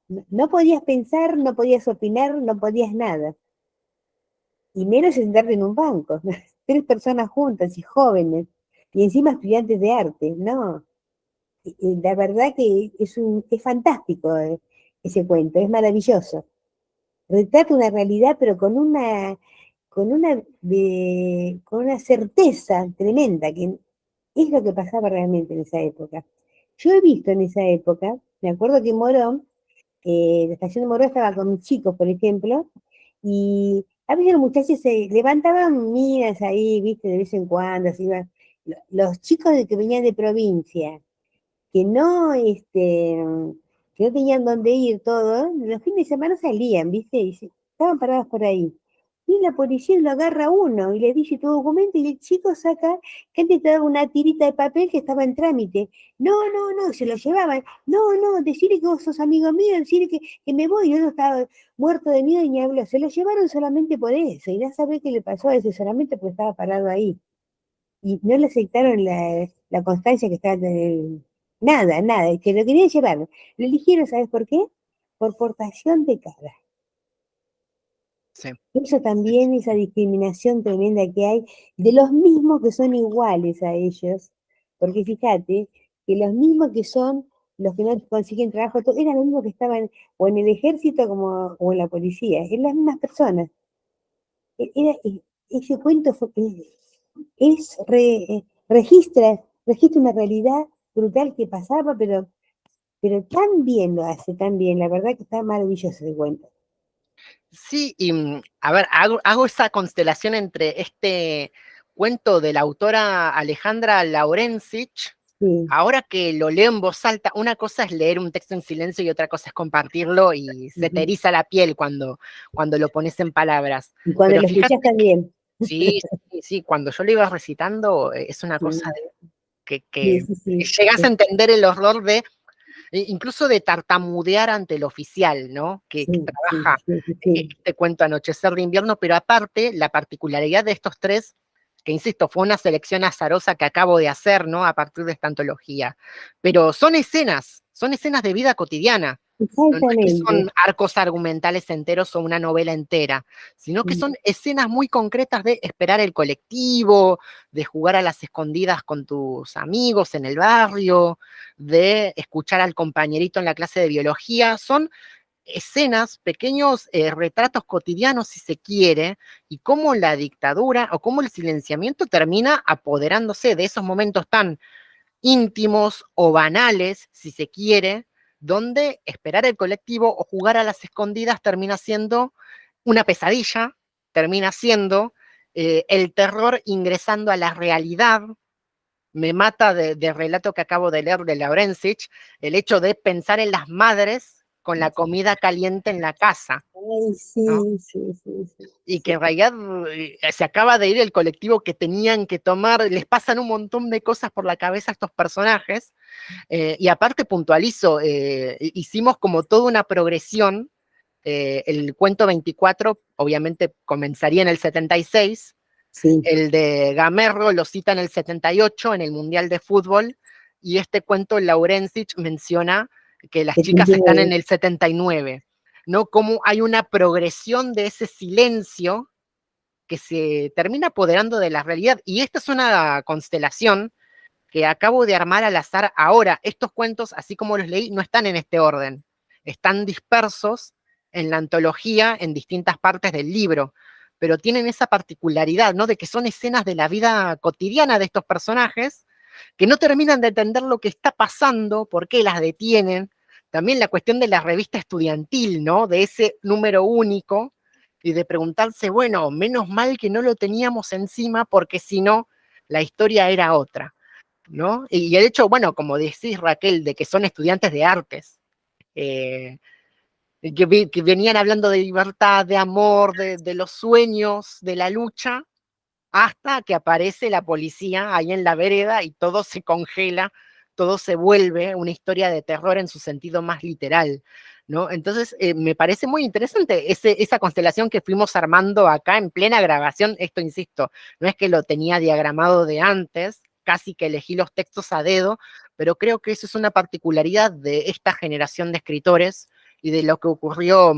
No, no podías pensar, no podías opinar, no podías nada. Y menos sentarte en un banco, tres personas juntas y jóvenes, y encima estudiantes de arte, no. La verdad que es fantástico ese cuento, es maravilloso. Retrata una realidad, pero con una certeza tremenda, que es lo que pasaba realmente en esa época. Yo he visto en esa época, me acuerdo que Morón, la estación de Morón estaba con mis chicos, por ejemplo, y a veces los muchachos se levantaban minas ahí, viste, de vez en cuando, así iban. Los chicos que venían de provincia, que no, que no tenían dónde ir todo, los fines de semana salían, ¿viste? Y estaban parados por ahí. Y la policía lo agarra a uno y le dice tu documento y el chico saca, que antes te daba una tirita de papel que estaba en trámite. No, no, no, se lo llevaban. No, no, decirle que vos sos amigo mío, decirle que me voy. Yo no estaba muerto de miedo y ni habló. Se lo llevaron solamente por eso. Y ya sabés qué le pasó a ese solamente porque estaba parado ahí. Y no le aceptaron la constancia que estaba en nada, nada, que lo querían llevar. Lo eligieron, ¿sabes por qué? Por portación de cara. Sí, Eso sí, también, esa discriminación tremenda que hay de los mismos que son iguales a ellos, porque fíjate que los mismos que son los que no consiguen trabajo, eran los mismos que estaban o en el ejército como, o en la policía, eran las mismas personas. Ese cuento registra una realidad brutal que pasaba, pero tan bien lo hace, tan bien, la verdad que está maravilloso ese cuento. sí, y a ver, hago esa constelación entre este cuento de la autora Alejandra Laurencich. Sí. Ahora que lo leo en voz alta, una cosa es leer un texto en silencio y otra cosa es compartirlo y se te Ujú. eriza la piel cuando lo pones en palabras. Y cuando Pero lo fíjate escuchás que también. sí, sí, sí, cuando yo lo iba recitando, es una cosa Sí, sí, que sí, sí. llegas a entender el horror de, incluso de tartamudear ante el oficial, ¿no? Que Sí, sí, trabaja sí, sí, sí. este cuento Anochecer de invierno, pero aparte, la particularidad de estos tres que insisto, fue una selección azarosa que acabo de hacer, ¿no? A partir de esta antología. Pero son escenas de vida cotidiana. No es que son Exactamente. arcos argumentales enteros o una novela entera, sino que son escenas muy concretas de esperar el colectivo, de jugar a las escondidas con tus amigos en el barrio, de escuchar al compañerito en la clase de biología. Son escenas, pequeños retratos cotidianos, si se quiere, y cómo la dictadura o cómo el silenciamiento termina apoderándose de esos momentos tan íntimos o banales, si se quiere, donde esperar el colectivo o jugar a las escondidas termina siendo una pesadilla, termina siendo el terror ingresando a la realidad. Me mata del relato que acabo de leer de Laurencich, el hecho de pensar en las madres con la comida caliente en la casa, Ay, ¿no? sí, sí, sí, sí, Y que sí. en realidad se acaba de ir el colectivo que tenían que tomar, les pasan un montón de cosas por la cabeza a estos personajes, y aparte puntualizo, hicimos como toda una progresión, el cuento 24 obviamente comenzaría en el 76, Sí, el de Gamerro lo cita en el 78 en el Mundial de Fútbol, y este cuento Laurencich menciona que las chicas están 79. en el 79, ¿no? Como hay una progresión de ese silencio que se termina apoderando de la realidad, y esta es una constelación que acabo de armar al azar ahora. Estos cuentos, así como los leí, no están en este orden, están dispersos en la antología en distintas partes del libro, pero tienen esa particularidad, ¿no? De que son escenas de la vida cotidiana de estos personajes que no terminan de entender lo que está pasando, por qué las detienen. También la cuestión de la revista estudiantil, ¿no? De ese número único y de preguntarse, bueno, menos mal que no lo teníamos encima porque si no, la historia era otra, ¿no? Y el hecho, bueno, como decís Raquel, de que son estudiantes de artes, eh, que venían hablando de libertad, de amor, de los sueños, de la lucha, hasta que aparece la policía ahí en la vereda y todo se congela, todo se vuelve una historia de terror en su sentido más literal, ¿no? Entonces, me parece muy interesante esa constelación que fuimos armando acá en plena grabación. Esto, insisto, no es que lo tenía diagramado de antes, casi que elegí los textos a dedo, pero creo que eso es una particularidad de esta generación de escritores y de lo que ocurrió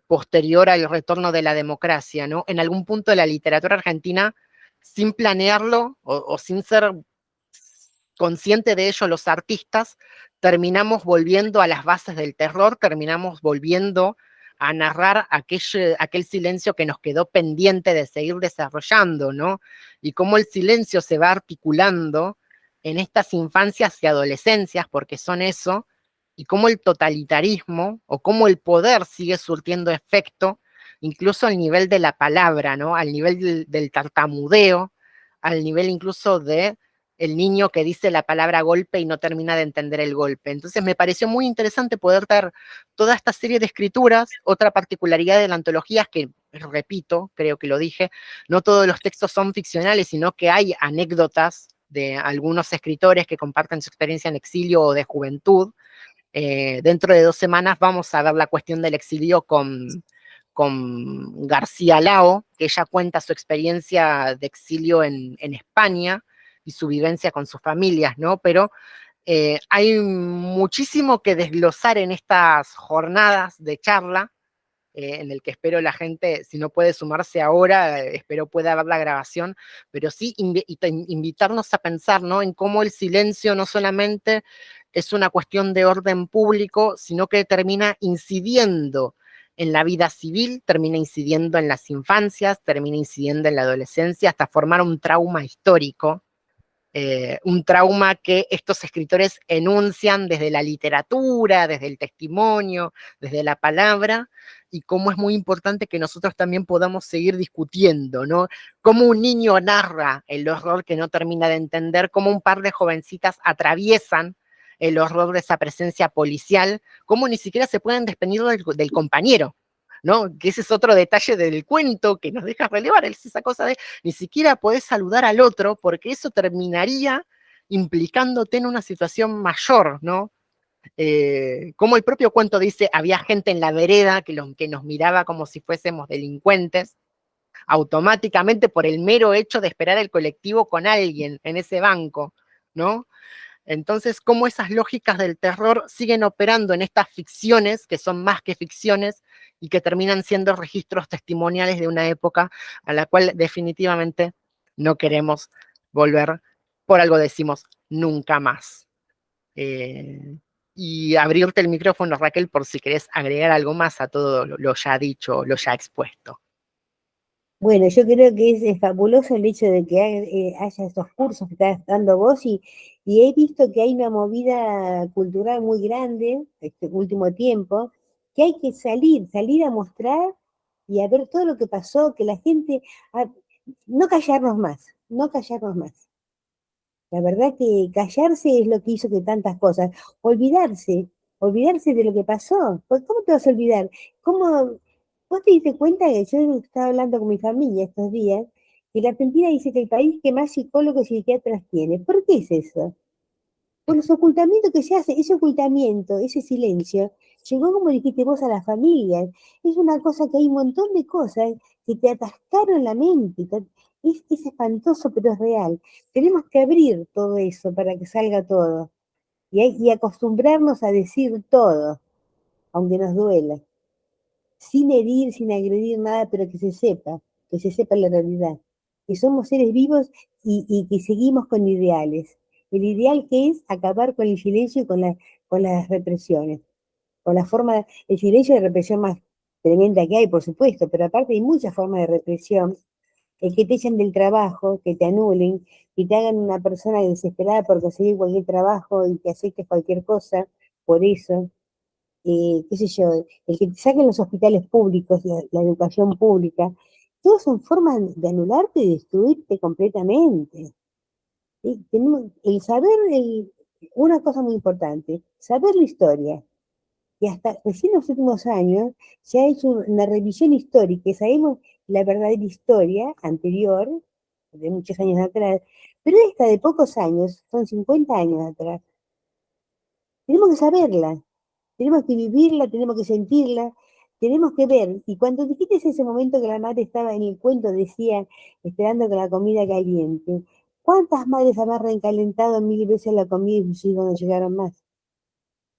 posterior al retorno de la democracia, ¿no? En algún punto de la literatura argentina, sin planearlo o sin ser consciente de ello los artistas, terminamos volviendo a las bases del terror, terminamos volviendo a narrar aquel silencio que nos quedó pendiente de seguir desarrollando, ¿no? Y cómo el silencio se va articulando en estas infancias y adolescencias, porque son eso, y cómo el totalitarismo o cómo el poder sigue surtiendo efecto, incluso al nivel de la palabra, ¿no? Al nivel del tartamudeo, al nivel incluso de el niño que dice la palabra golpe y no termina de entender el golpe. Entonces me pareció muy interesante poder dar toda esta serie de escrituras. Otra particularidad de la antología es que, repito, creo que lo dije, no todos los textos son ficcionales, sino que hay anécdotas de algunos escritores que comparten su experiencia en exilio o de juventud. Dentro de 2 semanas vamos a ver la cuestión del exilio con García Lao, que ella cuenta su experiencia de exilio en España y su vivencia con sus familias, ¿no? Pero hay muchísimo que desglosar en estas jornadas de charla, en el que espero la gente, si no puede sumarse ahora, espero pueda ver la grabación, pero sí invitarnos a pensar, ¿no? En cómo el silencio no solamente es una cuestión de orden público, sino que termina incidiendo en la vida civil, termina incidiendo en las infancias, termina incidiendo en la adolescencia, hasta formar un trauma histórico, un trauma que estos escritores enuncian desde la literatura, desde el testimonio, desde la palabra, y cómo es muy importante que nosotros también podamos seguir discutiendo, ¿no? Cómo un niño narra el horror que no termina de entender, cómo un par de jovencitas atraviesan el horror de esa presencia policial, cómo ni siquiera se pueden despedir del compañero, ¿no? Que ese es otro detalle del cuento que nos deja relevar, es esa cosa de ni siquiera podés saludar al otro porque eso terminaría implicándote en una situación mayor, ¿no? Como el propio cuento dice, había gente en la vereda que nos miraba como si fuésemos delincuentes, automáticamente por el mero hecho de esperar el colectivo con alguien en ese banco, ¿no? Entonces, cómo esas lógicas del terror siguen operando en estas ficciones, que son más que ficciones, y que terminan siendo registros testimoniales de una época a la cual definitivamente no queremos volver, por algo decimos, nunca más. Eh, y abrirte el micrófono, Raquel, por si querés agregar algo más a todo lo ya dicho, lo ya expuesto. Bueno, yo creo que es fabuloso el hecho de que haya estos cursos que estás dando vos y he visto que hay una movida cultural muy grande este último tiempo, que hay que salir a mostrar y a ver todo lo que pasó, que la gente, a- no callarnos más, no callarnos más. La verdad que callarse es lo que hizo que tantas cosas, olvidarse, olvidarse de lo que pasó. Pues, ¿cómo te vas a olvidar? ¿Cómo? ¿Vos te diste cuenta que yo estaba hablando con mi familia estos días, que la Argentina dice que el país que más psicólogos y psiquiatras tiene? ¿Por qué es eso? Por los ocultamientos que se hacen, ese ocultamiento, ese silencio, llegó, como dijiste vos, a las familias. Es una cosa que hay un montón de cosas que te atascaron la mente. Es espantoso, pero es real. Tenemos que abrir todo eso para que salga todo. Y acostumbrarnos a decir todo, aunque nos duela. Sin herir, sin agredir nada, pero que se sepa la realidad. Que somos seres vivos y que seguimos con ideales. El ideal que es acabar con el silencio y con las represiones, con la forma, el silencio de represión más tremenda que hay, por supuesto, pero aparte hay muchas formas de represión, el que te echen del trabajo, que te anulen, que te hagan una persona desesperada por conseguir cualquier trabajo y que aceptes cualquier cosa por eso, qué sé yo, el que te saquen los hospitales públicos, la educación pública, todos son formas de anularte y destruirte completamente. ¿Sí? El saber, una cosa muy importante, saber la historia, que hasta recién en los últimos años se ha hecho una revisión histórica y sabemos la verdadera historia anterior, de muchos años atrás, pero esta de pocos años, son 50 años atrás. Tenemos que saberla, tenemos que vivirla, tenemos que sentirla, tenemos que ver. Y cuando dijiste ese momento que la madre estaba en el cuento, decía, esperando que la comida caliente, ¿cuántas madres habrán recalentado mil veces la comida y sus hijos no llegaron más?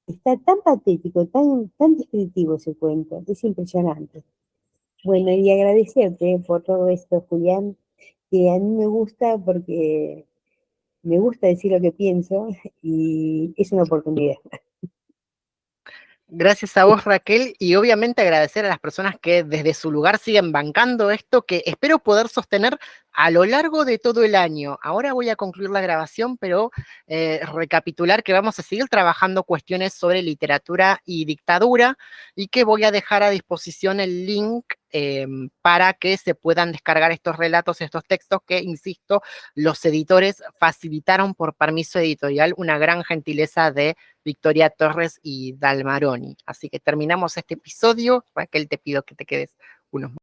Está tan patético, tan descriptivo ese cuento, es impresionante. Bueno, y agradecerte por todo esto, Julián, que a mí me gusta porque me gusta decir lo que pienso y es una oportunidad. Gracias a vos, Raquel, y obviamente agradecer a las personas que desde su lugar siguen bancando esto, que espero poder sostener a lo largo de todo el año. Ahora voy a concluir la grabación, pero recapitular que vamos a seguir trabajando cuestiones sobre literatura y dictadura, y que voy a dejar a disposición el link para que se puedan descargar estos relatos, estos textos que, insisto, los editores facilitaron por permiso editorial, una gran gentileza de Victoria Torres y Dalmaroni. Así que terminamos este episodio. Raquel, te pido que te quedes unos